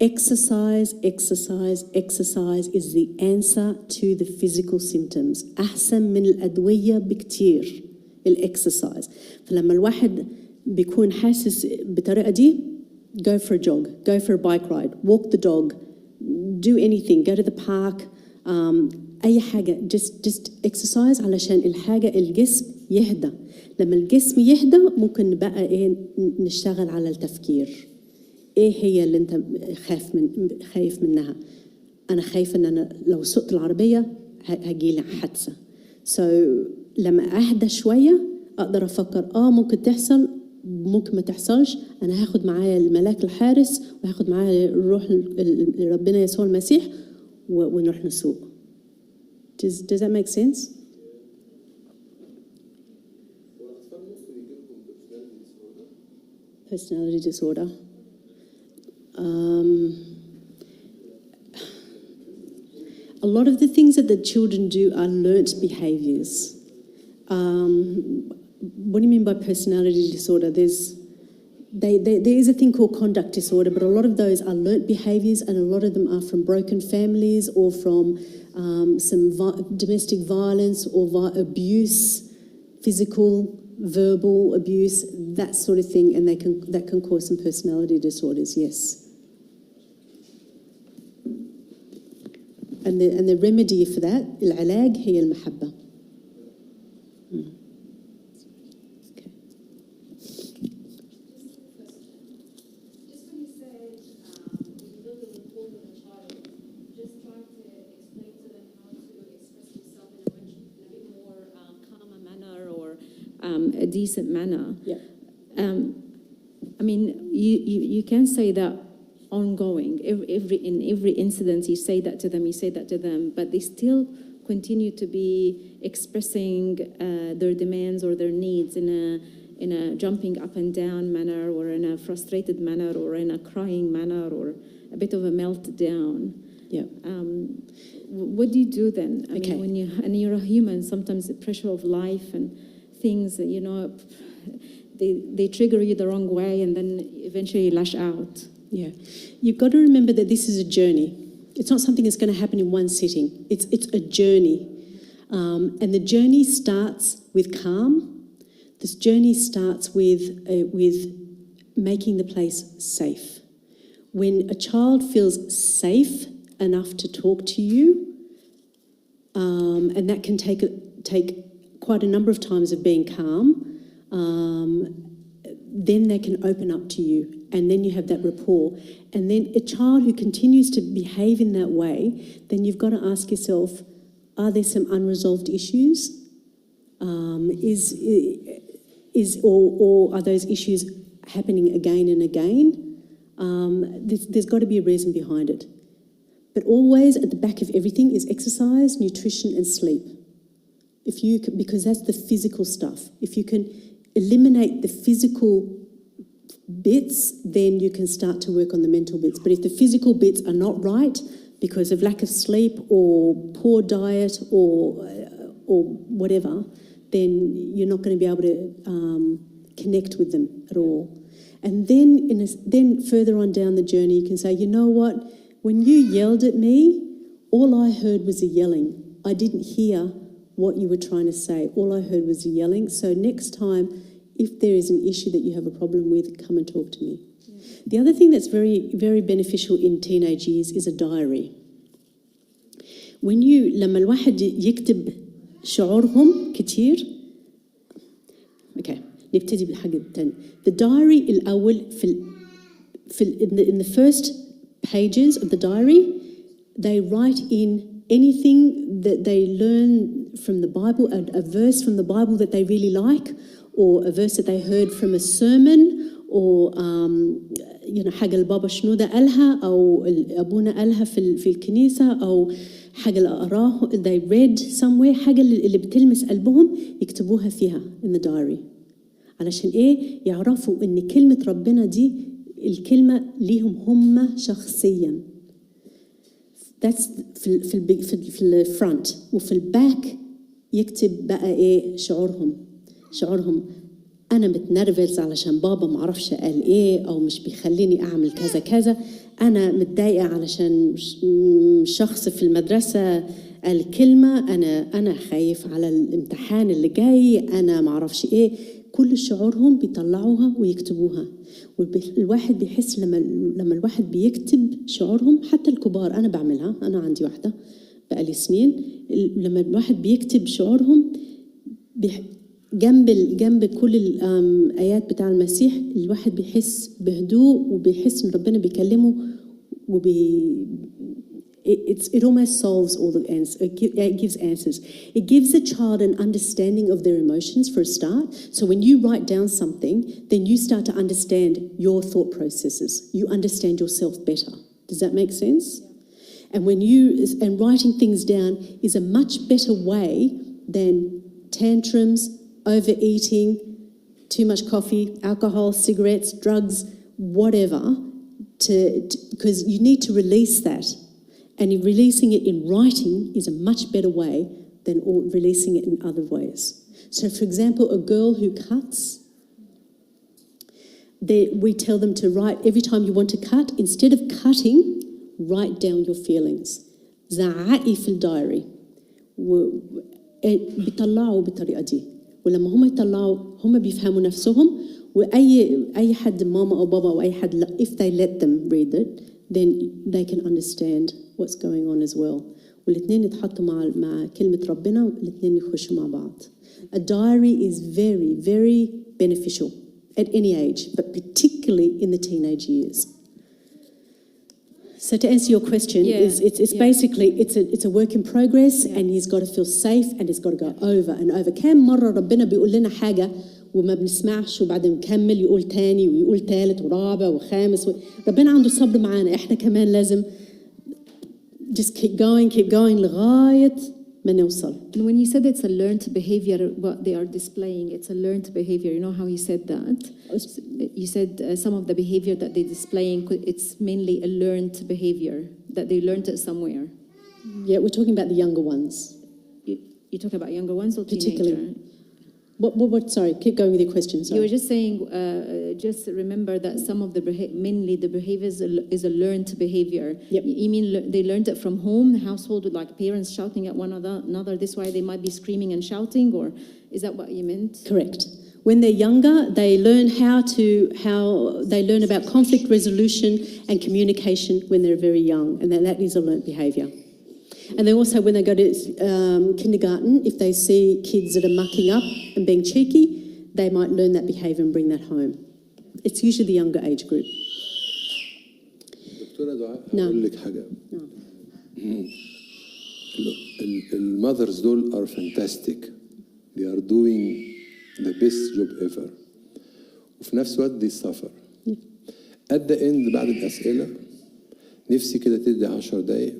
exercise is the answer to the physical symptoms. أحسن من الأدوية بكتير الإكسرسايز. فلما الواحد بيكون حاسس بطريقة دي، go for a jog, go for a bike ride, walk the dog, do anything, go to the park, أي حاجة, just exercise علشان الحاجة الجسم يهدى. لما الجسم يهدى ممكن بقى إيه نشتغل على التفكير. إيه هي اللي أنت خايف منها؟ أنا خايف إن أنا لو سقت العربية هجيلي حادثة. So لما أهدى شوية أقدر أفكر ممكن تحصل، ممكن ما تحصلش. أنا هاخد معايا الملاك الحارس وهاخد معايا الروح ربنا يسوع المسيح ونروح نسوق. Does that make sense? Personality disorder. A lot of the things that the children do are learnt behaviours. What do you mean by personality disorder? There is a thing called conduct disorder, but a lot of those are learnt behaviours, and a lot of them are from broken families or from some domestic violence or abuse, physical, verbal abuse, that sort of thing, and that can cause some personality disorders, yes. And the remedy for that, العلاج هي المحبة. A decent manner. Yeah. I mean, you can say that ongoing. In every incident, you say that to them, but they still continue to be expressing their demands or their needs in a jumping up and down manner, or in a frustrated manner, or in a crying manner, or a bit of a meltdown. Yeah. What do you do then? I Okay. mean, when you're a human, sometimes the pressure of life and things, they trigger you the wrong way, and then eventually you lash out. Yeah. You've got to remember that this is a journey. It's not something that's going to happen in one sitting. It's a journey. And the journey starts with calm. This journey starts with making the place safe. When a child feels safe enough to talk to you, and that can take quite a number of times of being calm, then they can open up to you, and then you have that rapport. And then a child who continues to behave in that way, then you've got to ask yourself, are there some unresolved issues? Or are those issues happening again and again? There's got to be a reason behind it. But always at the back of everything is exercise, nutrition, and sleep. Because that's the physical stuff. If you can eliminate the physical bits, then you can start to work on the mental bits. But if the physical bits are not right because of lack of sleep or poor diet or whatever, then you're not going to be able to connect with them at all. And then further on down the journey, you can say, you know what? When you yelled at me, all I heard was a yelling. I didn't hear what you were trying to say. All I heard was yelling. So next time, if there is an issue that you have a problem with, come and talk to me. Yeah. The other thing that's very, very beneficial in teenage years is a diary. لما الواحد يكتب شعورهم كتير. Okay, نبتدي بالحاجة الثانية. The diary الأول in the first pages of the diary, they write in anything that they learn from the Bible, a verse from the Bible that they really like, or a verse that they heard from a sermon, or حاجة البابا شنودة قالها أو أبونا قالها في الكنيسة أو حاجة اللي قراه they read somewhere، حاجة اللي بتلمس قلبهم يكتبوها فيها in the diary. علشان إيه؟ يعرفوا إن كلمة ربنا دي الكلمة ليهم هم شخصياً. That's في الفرونت. وفي الباك يكتب بقى إيه شعورهم أنا متنرفز علشان بابا معرفش قال إيه أو مش بيخليني أعمل كذا كذا، أنا متضايقة علشان شخص في المدرسة قال كلمة، أنا خايف على الامتحان اللي جاي، أنا معرفش إيه. كل شعورهم بيطلعوها ويكتبوها. والواحد بيحس لما الواحد بيكتب شعورهم، حتى الكبار أنا بعملها، أنا عندي واحدة بقالي سنين، لما الواحد بيكتب شعورهم جنب كل الآيات بتاع المسيح الواحد بيحس بهدوء وبيحس إن ربنا بيكلمه it almost solves all the answers. It gives answers. It gives the child an understanding of their emotions for a start. So when you write down something, then you start to understand your thought processes. You understand yourself better. Does that make sense? Yeah. And writing things down is a much better way than tantrums, overeating, too much coffee, alcohol, cigarettes, drugs, whatever, because you need to release that. And releasing it in writing is a much better way than releasing it in other ways. So, for example, a girl who cuts, we tell them to write every time you want to cut. Instead of cutting, write down your feelings. زعقي في الدايري. بيطلعوا بالطريقة دي. ولما هم يطلعوا هم بيفهموا نفسهم. وأي حد ماما أو بابا أو أي حد if they let them read it, then they can understand what's going on as well. والاثنين يتحطوا مع كلمة ربنا والاثنين يخشوا مع بعض. A diary is very, very beneficial at any age, but particularly in the teenage years. So to answer your question, it's basically it's a work in progress, and he's got to feel safe, and he's got to go over and over. كم مرة ربنا بيقول لنا حاجة وما بنسمعش وبعدين نكمل يقول تاني ويقول ثالث ورابع وخامس ربنا عنده صبر معانا، احنا كمان لازم just keep going لغاية ما نوصل. And when you said it's a learned behavior, what they are displaying, it's a learned behavior. You know how you said that? You said some of the behavior that they're displaying, it's mainly a learned behavior, that they learned it somewhere. Yeah, we're talking about the younger ones. You're talking about younger ones or particularly? teenager? What? Sorry, keep going with your question. Sorry. You were just saying, just remember that some of the mainly the behaviors is a learned behavior. Yep. You mean they learned it from home, the household, with like parents shouting at one another? This why they might be screaming and shouting, or is that what you meant? Correct. When they're younger, they learn how they learn about conflict resolution and communication when they're very young, and that is a learned behavior. And they also, when they go to kindergarten, if they see kids that are mucking up and being cheeky, they might learn that behaviour and bring that home. It's usually the younger age group. دكتورة دعاء أقول لك حاجة. الماذرز دول are fantastic. They are doing the best job ever. وفي نفس الوقت they suffer. At the end بعد الأسئلة نفسي كده تدي 10 دقايق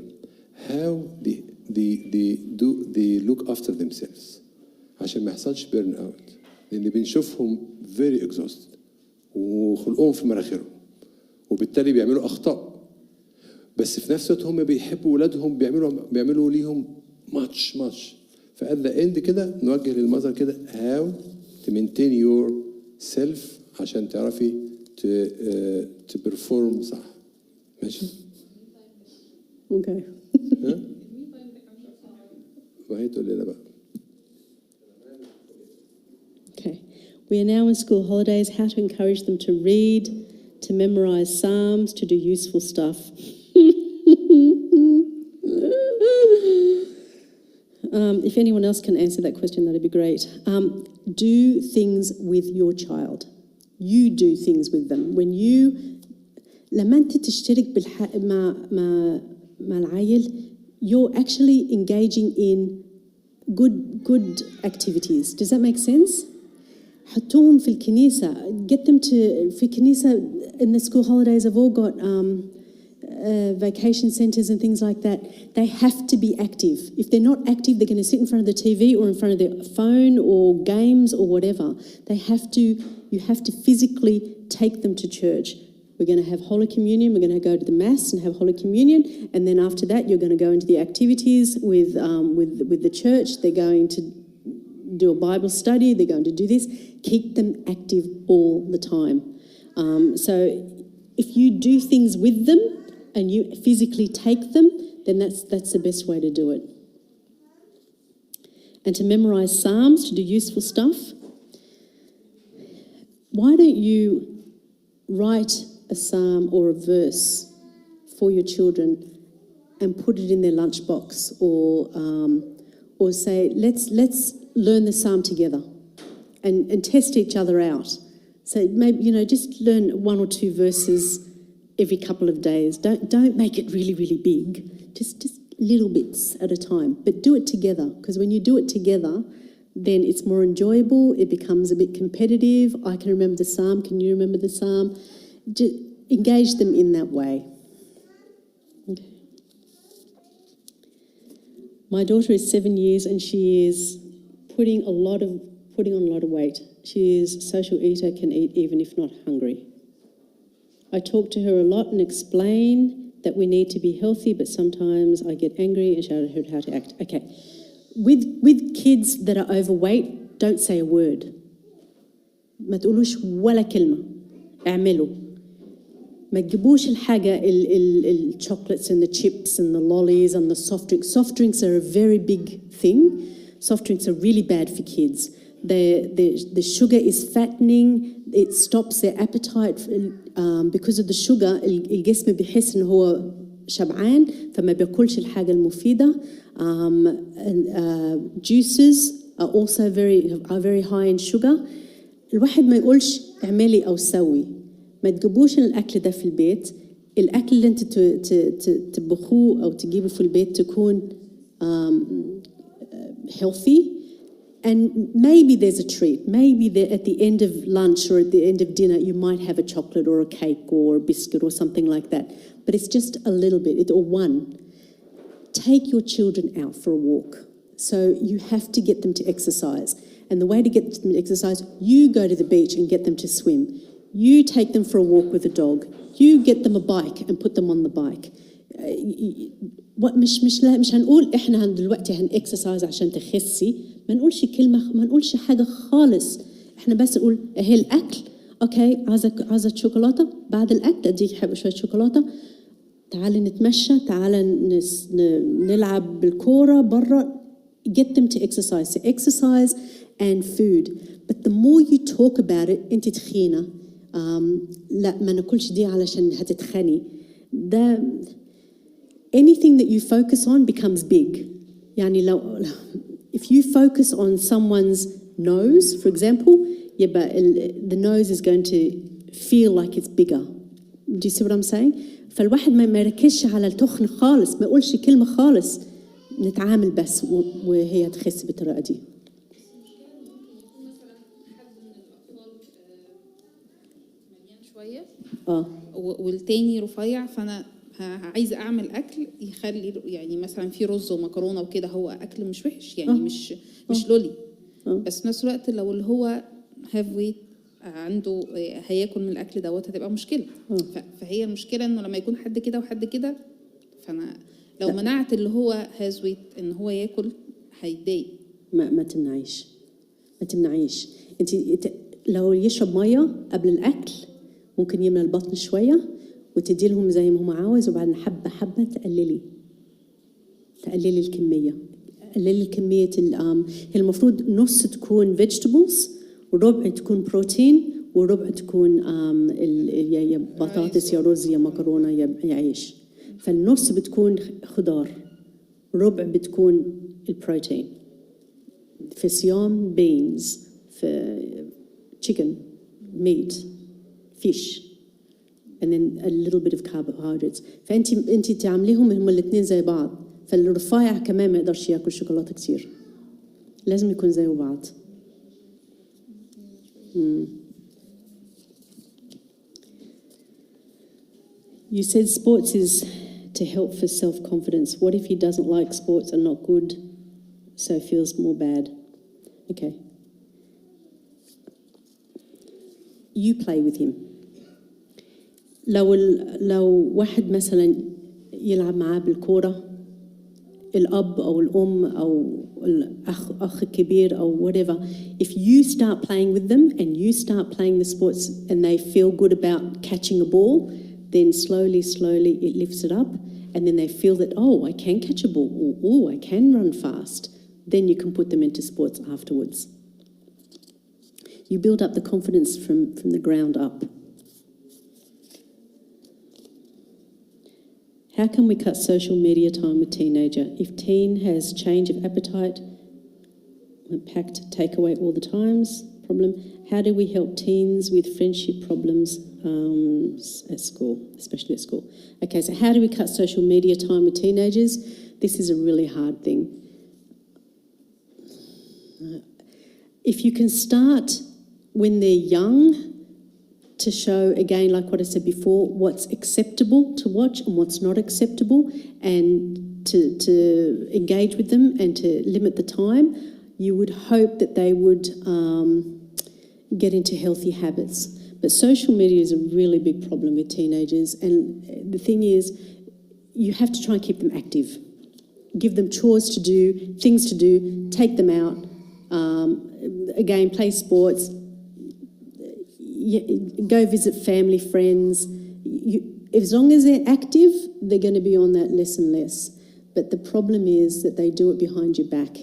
how they look after themselves عشان ما يحصلش burn out، لأن بنشوفهم very exhausted وخلقهم في مراخيرهم وبالتالي بيعملوا أخطاء، بس في نفس الوقت هم بيحبوا ولادهم بيعملوا ليهم much فat the end كده نوجه للمظهر كده how to maintain yourself عشان تعرفي to perform صح. ماشي؟ Okay. وهي تقول لنا بقى. Okay. We are now in school holidays. How to encourage them to read, to memorize Psalms, to do useful stuff. If anyone else can answer that question, that'd be great. Do things with your child. You do things with them. When you لما أنت تشترك مع العيل, you're actually engaging in good activities. Does that make sense? حطوهم في الكنيسة. Get them to في كنيسة in the school holidays have all got vacation centers and things like that. They have to be active. If they're not active, they're going to sit in front of the TV or in front of their phone or games or whatever. You have to physically take them to church. We're going to have Holy Communion, we're going to go to the Mass and have Holy Communion, and then after that you're going to go into the activities with the church. They're going to do a Bible study, they're going to do this. Keep them active all the time. So if you do things with them and you physically take them, then that's the best way to do it. And to memorize Psalms, to do useful stuff. Why don't you write a psalm or a verse for your children and put it in their lunchbox, or say, let's learn the psalm together and test each other out. So maybe, just learn 1 or 2 verses every couple of days. Don't make it really, really big. Just little bits at a time, but do it together, because when you do it together, then it's more enjoyable, it becomes a bit competitive. I can remember the psalm, can you remember the psalm? Just engage them in that way. Okay. My daughter is 7 years and she is putting on a lot of weight. She is a social eater, can eat even if not hungry. I talk to her a lot and explain that we need to be healthy, but sometimes I get angry and shout at her how to act. Okay. With kids that are overweight, don't say a word. ما تقولوش ولا كلمة. اعملوا. ما تجيبوش الحاجة ال chocolates and the chips and the lollies and the soft drinks. Soft drinks are a very big thing. Soft drinks are really bad for kids. The sugar is fattening. It stops their appetite because of the sugar. الجسم بيحس إنه هو شبعان فما بياكلش الحاجة المفيدة. Juices are also very high in sugar. الواحد ما يقولش اعملي أو سوي. ما تجيبوش الأكل ده في البيت. الأكل اللي أنت تطبخوه أو تجيبه في البيت تكون healthy. And maybe there's a treat. Maybe at the end of lunch or at the end of dinner, you might have a chocolate or a cake or a biscuit or something like that. But it's just a little bit, or one. Take your children out for a walk. So you have to get them to exercise. And the way to get them to exercise, you go to the beach and get them to swim. You take them for a walk with a dog. You get them a bike and put them on the bike. مش هنقول احنا دلوقتي هنكسرسايز عشان تخسي. ما نقولش كلمة، ما نقولش حاجة خالص. احنا بس نقول اهي الأكل. اوكي عايزة شوكولاتة، بعد الأكل اديك حبة شوية شوكولاتة. تعالي نتمشى، تعالي نلعب بالكورة برا. Get them to exercise and food. But the more you talk about it, انت تخينة. لا ما ناكلش دي علشان هتتخني. ده anything that you focus on becomes big. يعني لو if you focus on someone's nose, for example, the nose is going to feel like it's bigger. Do you see what I'm saying? فالواحد ما يركزش على التخن خالص، ما يقولش كلمة خالص، نتعامل بس وهي تخس بالطريقة دي. شوية والتاني رفيع، فأنا عايزة أعمل أكل يخلي يعني مثلا في رز ومكرونة وكده، هو أكل مش وحش يعني مش لولي. بس في نفس الوقت لو اللي هو هاف ويت عنده هياكل من الأكل دوت هتبقى مشكلة. فهي المشكلة إنه لما يكون حد كده وحد كده، فأنا لو منعت اللي هو هاز ويت إن هو ياكل هيتضايق. ما تمنعيش. أنت لو يشرب مية قبل الأكل ممكن يملى البطن شوية وتدي لهم زي ما هو عاوز، وبعدين حبة حبة تقللي الكمية. قللي الكمية. هي المفروض نص تكون vegetables وربع تكون بروتين وربع تكون يا بطاطس يا رز يا مكرونة يا عيش. فالنص بتكون خضار، ربع بتكون البروتين. في صيام beans، في chicken, meat, fish. And then a little bit of carbohydrates. فأنتي تعمليهم هم الاثنين زي بعض. فالرفيع كمان ما يقدرش ياكل شوكولاتة كتير، لازم يكون زي بعض. You said sports is to help for self-confidence. What if he doesn't like sports and not good, so feels more bad? Okay. You play with him. لو واحد مثلا يلعب معاه بالكورة، الأب أو الأم أو الأخ الكبير أو whatever, if you start playing with them and you start playing the sports and they feel good about catching a ball, then slowly it lifts it up, and then they feel that, oh, I can catch a ball, or oh, I can run fast. Then you can put them into sports afterwards. You build up the confidence from the ground up. How can we cut social media time with teenager? If teen has change of appetite, packed takeaway all the times, problem. How do we help teens with friendship problems at school, especially at school? Okay, so how do we cut social media time with teenagers? This is a really hard thing. If you can start when they're young to show, again, like what I said before, what's acceptable to watch and what's not acceptable, and to engage with them and to limit the time, you would hope that they would get into healthy habits. But social media is a really big problem with teenagers, and the thing is, you have to try and keep them active. Give them chores to do, things to do, take them out, again, play sports, go visit family, friends. As long as they're active, they're going to be on that less and less. But the problem is that they do it behind your back.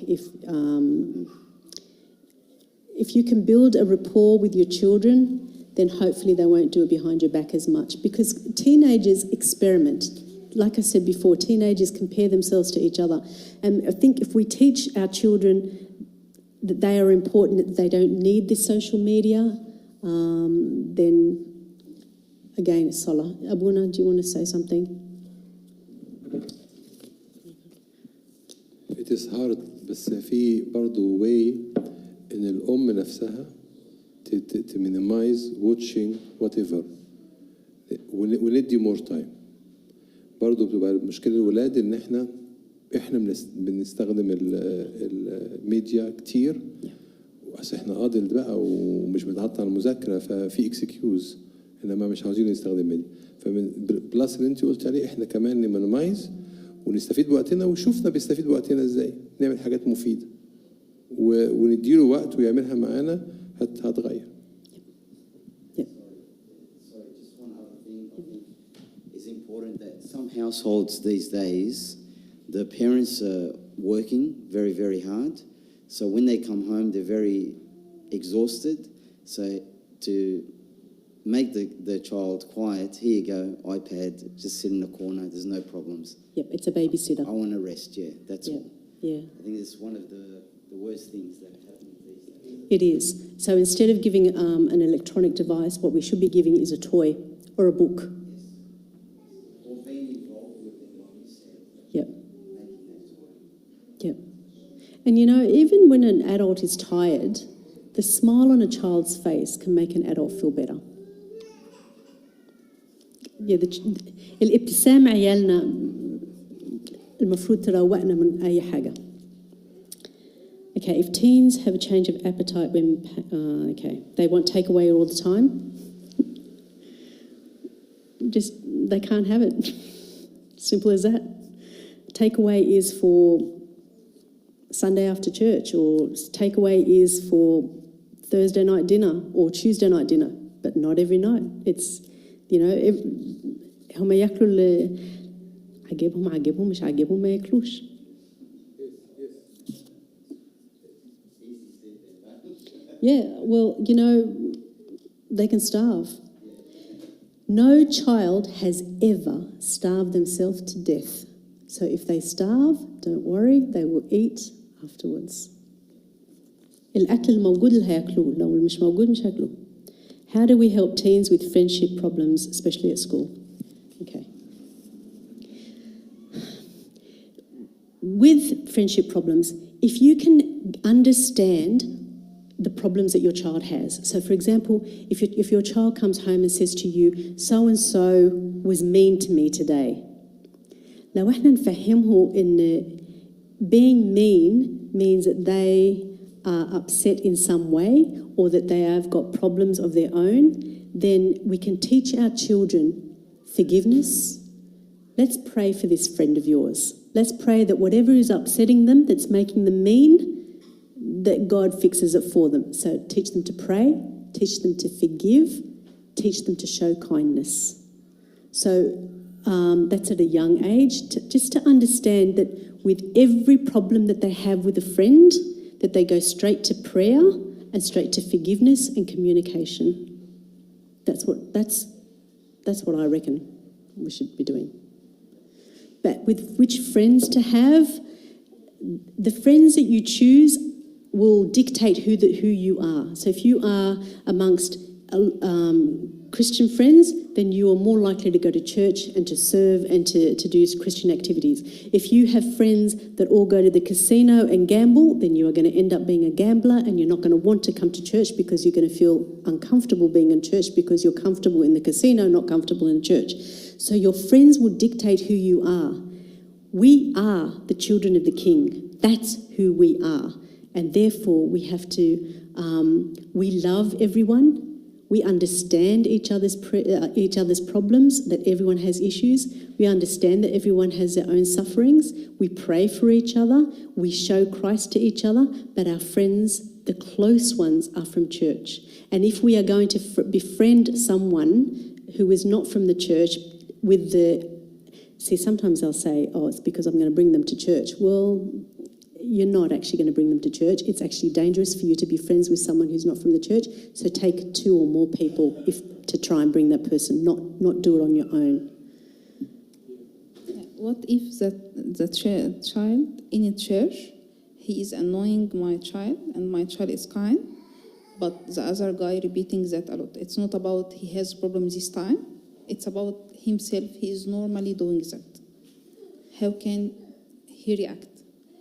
If you can build a rapport with your children, then hopefully they won't do it behind your back as much. Because teenagers experiment. Like I said before, teenagers compare themselves to each other. And I think if we teach our children that they are important, that they don't need this social media, then again, it's Salah. Abuna, do you want to say something? It is hard, بس في برضه way إن الأم نفسها to minimize watching whatever وندي more time. برضه بتبقى مشكلة الولاد إن إحنا بنستخدم الميديا كتير، بس إحنا قاضي بقى ومش بنتعطل على المذاكرة، ففي اكسكيوز إنما مش عاوزين نستخدم ميديا. فمن بلس اللي أنت قلت عليه إحنا كمان نمينمايز ونستفيد بوقتنا، وشوفنا بيستفيد بوقتنا ازاي، نعمل حاجات مفيدة ونديله وقت ويعملها معانا هتغير. Sorry, just one other thing I think is important, that some households these days, the parents are working very, very hard. So when they come home, they're very exhausted. So to make the child quiet, here you go, iPad, just sit in the corner, there's no problems. Yep, it's a babysitter. I want to rest, yeah, that's all. Yeah. I think it's one of the worst things that happen these days. It is. So instead of giving an electronic device, what we should be giving is a toy or a book. Or being involved with them, like you said. Yep. Making that toy. Yep. And you know, even when an adult is tired, the smile on a child's face can make an adult feel better. الابتسام عيالنا المفروض تروقنا من أي حاجة. Okay, if teens have a change of appetite when, they want takeaway all the time, just, they can't have it. Simple as that. Takeaway is for Sunday after church, or takeaway is for Thursday night dinner or Tuesday night dinner, but not every night. It's, you know, هم ياكلوا اللي عجبهم مش عجبهم ما ياكلوش. Yeah, well, you know, they can starve. No child has ever starved themselves to death. So if they starve, don't worry, they will eat afterwards. الأكل الموجود اللي هياكلوه، لو مش موجود مش هياكلوه. How do we help teens with friendship problems, especially at school? Okay. With friendship problems, if you can understand the problems that your child has. So, for example, if your child comes home and says to you, so-and-so was mean to me today. لو احنا نفهمه إن being mean means that they are upset in some way or that they have got problems of their own, then we can teach our children forgiveness. Let's pray for this friend of yours. Let's pray that whatever is upsetting them, that's making them mean, that God fixes it for them. So teach them to pray, teach them to forgive, teach them to show kindness. So that's at a young age, just to understand that with every problem that they have with a friend, that they go straight to prayer and straight to forgiveness and communication. That's what I reckon we should be doing. But with which friends to have, the friends that you choose will dictate who you are. So if you are amongst Christian friends, then you are more likely to go to church and to serve and to do Christian activities. If you have friends that all go to the casino and gamble, then you are going to end up being a gambler and you're not going to want to come to church because you're going to feel uncomfortable being in church because you're comfortable in the casino, not comfortable in church. So your friends will dictate who you are. We are the children of the King. That's who we are. And therefore we have to, we love everyone. We understand each other's problems, that everyone has issues. We understand that everyone has their own sufferings. We pray for each other. We show Christ to each other. But our friends, the close ones, are from church. And if we are going to befriend someone who is not from the church with the... See, sometimes they'll say, oh, it's because I'm going to bring them to church. Well, you're not actually going to bring them to church. It's actually dangerous for you to be friends with someone who's not from the church. So take 2 or more people to try and bring that person, not do it on your own. What if the child in a church, he is annoying my child and my child is kind, but the other guy repeating that a lot. It's not about he has problems this time. It's about himself. He is normally doing that. How can he react?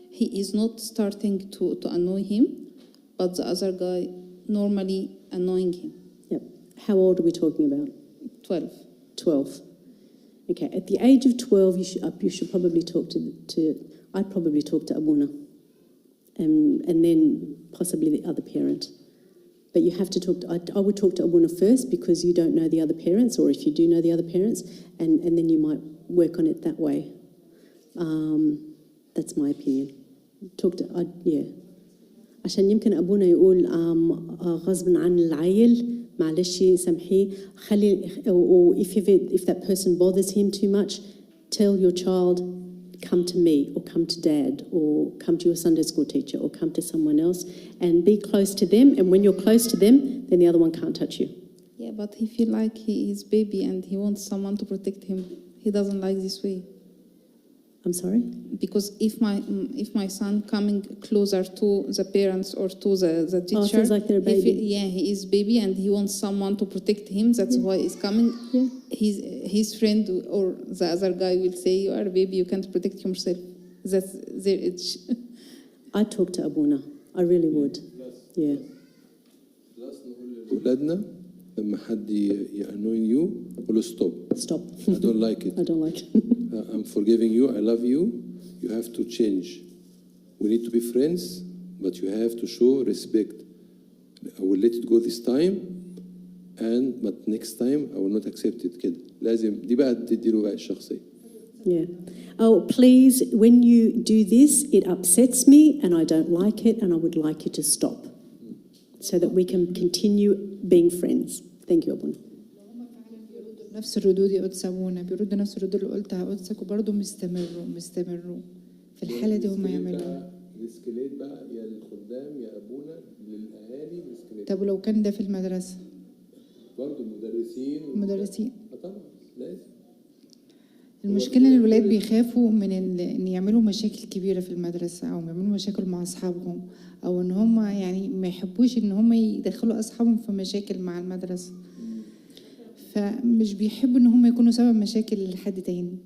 He is not starting to annoy him, but the other guy normally annoying him. Yep. How old are we talking about? 12. 12. Okay. At the age of 12, you should probably talk to I'd probably talk to Abuna, and then possibly the other parent. But you have to talk to, I would talk to Abuna first because you don't know the other parents, or if you do know the other parents, and then you might work on it that way. That's my opinion. عشان يمكن أبونا يقول غصبا عن العيل معلش سامحيه خلي or if that person bothers him too much, tell your child, come to me or come to dad or come to your Sunday school teacher or come to someone else and be close to them, and when you're close to them then the other one can't touch you. Yeah, but he feel like he is baby and he wants someone to protect him. He doesn't like this way. I'm sorry? Because if my son coming closer to the parents or to the teacher, feels like they're a baby. He is baby and he wants someone to protect him. That's why he's coming. Yeah. His friend or the other guy will say, "You are a baby. You can't protect yourself." That's their age. I'd talk to Abuna. I really would. Yeah. أولادنا لما حد يأنوين يو قولوا stop. Stop. I don't like it. I don't like it. I'm forgiving you. I love you. You have to change. We need to be friends, but you have to show respect. I will let it go this time, but next time I will not accept it. كده لازم دي بقى تديله بقى الشخصية. Yeah. Oh, please, when you do this, it upsets me and I don't like it and I would like you to stop so that we can continue being friends. Thank you, Abuna. نفس الردود يا قدس أبونا، بيردوا نفس الردود اللي قلتها قدسك وبرضه مستمروا في الحالة دي هم يعملوها. الاسكليت بقى يا للخدام يا أبونا للأهالي الاسكليت. طب ولو كان ده في المدرسة؟ برضه المدرسين. طبعا لازم. المشكلة إن الولاد بيخافوا من إن يعملوا مشاكل كبيرة في المدرسة أو يعملوا مشاكل مع أصحابهم أو إن هم يعني ما يحبوش إن هم يدخلوا أصحابهم في مشاكل مع المدرسة. فمش بيحبوا إن هم يكونوا سبب مشاكل لحد تاني.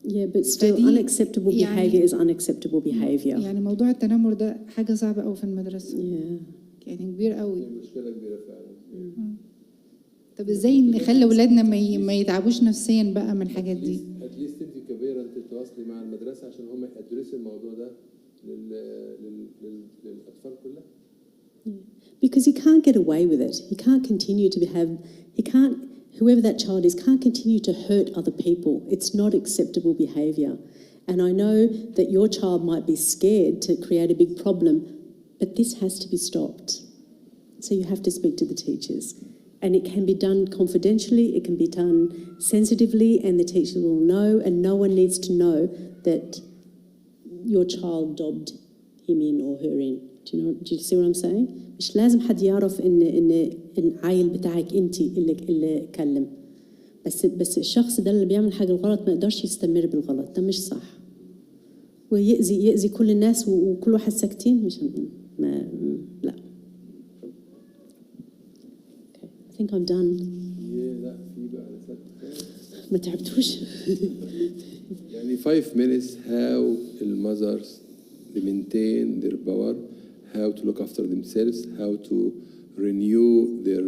Yeah, but still unacceptable behavior is unacceptable behavior. يعني موضوع التنمر ده حاجة صعبة أوي في المدرسة. Yeah. يعني كبير قوي. مشكله كبيره فعلا. طب ازاي نخلي اولادنا ما يتعبوش نفسيا بقى من الحاجات دي؟ اتليست انت كبيرة تتواصلي مع المدرسه عشان هم يدرسوا الموضوع ده للاطفال كلها. Because he can't get away with it. He can't continue to whoever that child is, can't continue to hurt other people. It's not acceptable behaviour. And I know that your child might be scared to create a big problem, but this has to be stopped. So you have to speak to the teachers. And it can be done confidentially, it can be done sensitively, and the teacher will know, and no one needs to know that your child dobbed him in or her in. Do you see what I'm saying? مش لازم حد يعرف ان العيل بتاعك انت اللي كلم. بس الشخص ده اللي بيعمل حاجه غلط ما يقدرش يستمر بالغلط، ده مش صح. ويأذي كل الناس وكل واحد ساكتين، مش لا. Okay. I think I'm done. لا في بقى ما تعبتوش؟ يعني 5 minutes how mothers maintain their power, how to look after themselves, how to renew their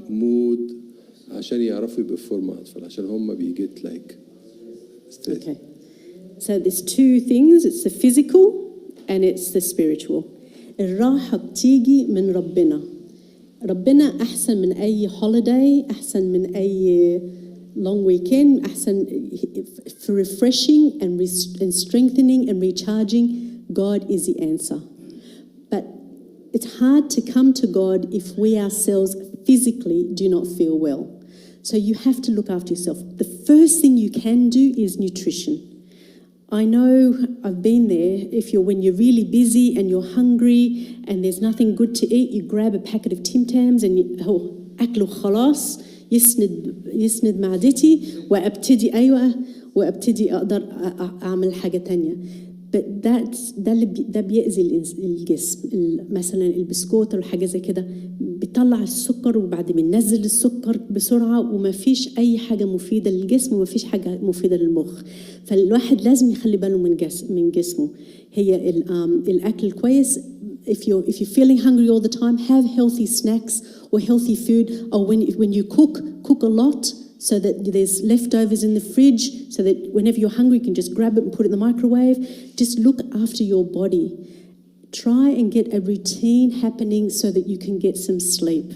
mood عشان يعرفوا يبقوا مع أطفال عشان هم بيجيت like stress. Okay. So there's 2 things. It's the physical and it's the spiritual. الراحة بتيجي من ربنا. ربنا أحسن من أي holiday، أحسن من أي long weekend، أحسن for refreshing and strengthening and recharging. God is the answer. But it's hard to come to God if we ourselves physically do not feel well. So you have to look after yourself. The first thing you can do is nutrition. I know I've been there. When you're really busy and you're hungry and there's nothing good to eat, you grab a packet of Tim Tams and أكله خلاص يسند معدتي وأبتدي أقدر أعمل حاجة تانية. But ده بيأذي الجسم. مثلا البسكوت أو حاجة زي كده بيطلع السكر وبعد بينزل السكر بسرعة وما فيش أي حاجة مفيدة للجسم وما فيش حاجة مفيدة للمخ. فالواحد لازم يخلي باله من جسمه. هي الأكل الكويس. If you're feeling hungry all the time, have healthy snacks or healthy food. Or when you cook a lot, so that there's leftovers in the fridge, so that whenever you're hungry, you can just grab it and put it in the microwave. Just look after your body. Try and get a routine happening so that you can get some sleep.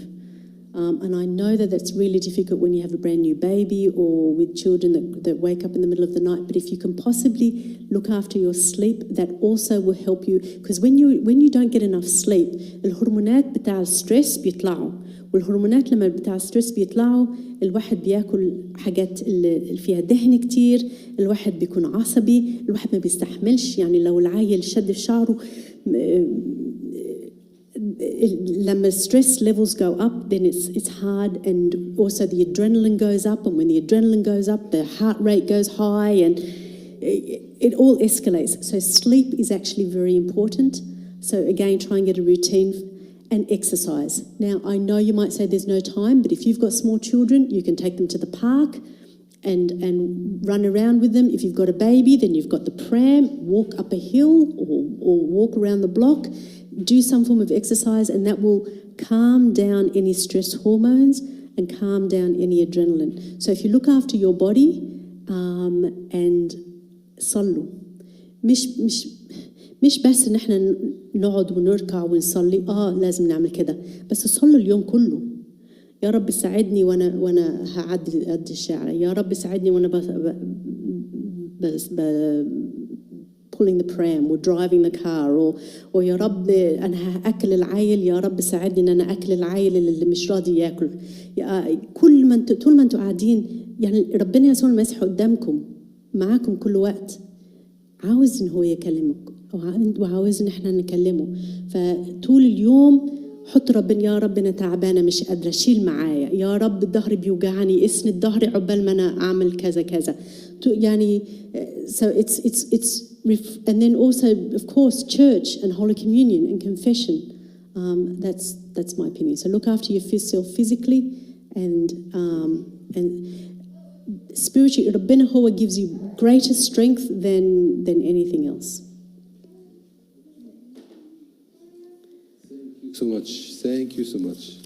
And I know that that's really difficult when you have a brand new baby or with children that wake up in the middle of the night. But if you can possibly look after your sleep, that also will help you. Because when you don't get enough sleep, الهرمونات بتاع الستريس بيطلعوا. والهرمونات لما بتاع الستريس بيطلعوا الواحد بياكل حاجات اللي فيها دهن كتير، الواحد بيكون عصبي، الواحد ما بيستحملش. يعني لو العيل شد في شعره لما stress levels go up, then it's hard, and also the adrenaline goes up, and when the adrenaline goes up, the heart rate goes high, and it all escalates. So sleep is actually very important. So again, try and get a routine and exercise. Now, I know you might say there's no time, but if you've got small children, you can take them to the park and run around with them. If you've got a baby, then you've got the pram, walk up a hill or walk around the block. Do some form of exercise, and that will calm down any stress hormones and calm down any adrenaline. So if you look after your body and صلوا. مش بس ان احنا نقعد ونركع ونصلي، لازم نعمل كده، بس صلوا اليوم كله. يا رب ساعدني وانا هعدي قد الشارع، يا رب ساعدني وانا pulling the pram or driving the car, or يا رب أنا هأكل العيل، يا رب ساعدني إن أنا أكل العيل اللي مش راضي يأكل. طول ما أنتوا قاعدين، يعني ربنا يسوع المسيح قدامكم معاكم كل وقت، عاوز إن هو يكلمك وعاوز إن إحنا نكلمه. فطول اليوم حط ربنا، يا رب أنا تعبانة مش قادرة، شيل معايا، يا رب الظهر بيوجعني، اسند ظهري عقبال ما أنا أعمل كذا كذا. يعني so it's and then also of course church and Holy Communion and confession. That's my opinion. So look after yourself physically and spiritually. ربنا هو gives you greater strength than anything else. so much. Thank you so much.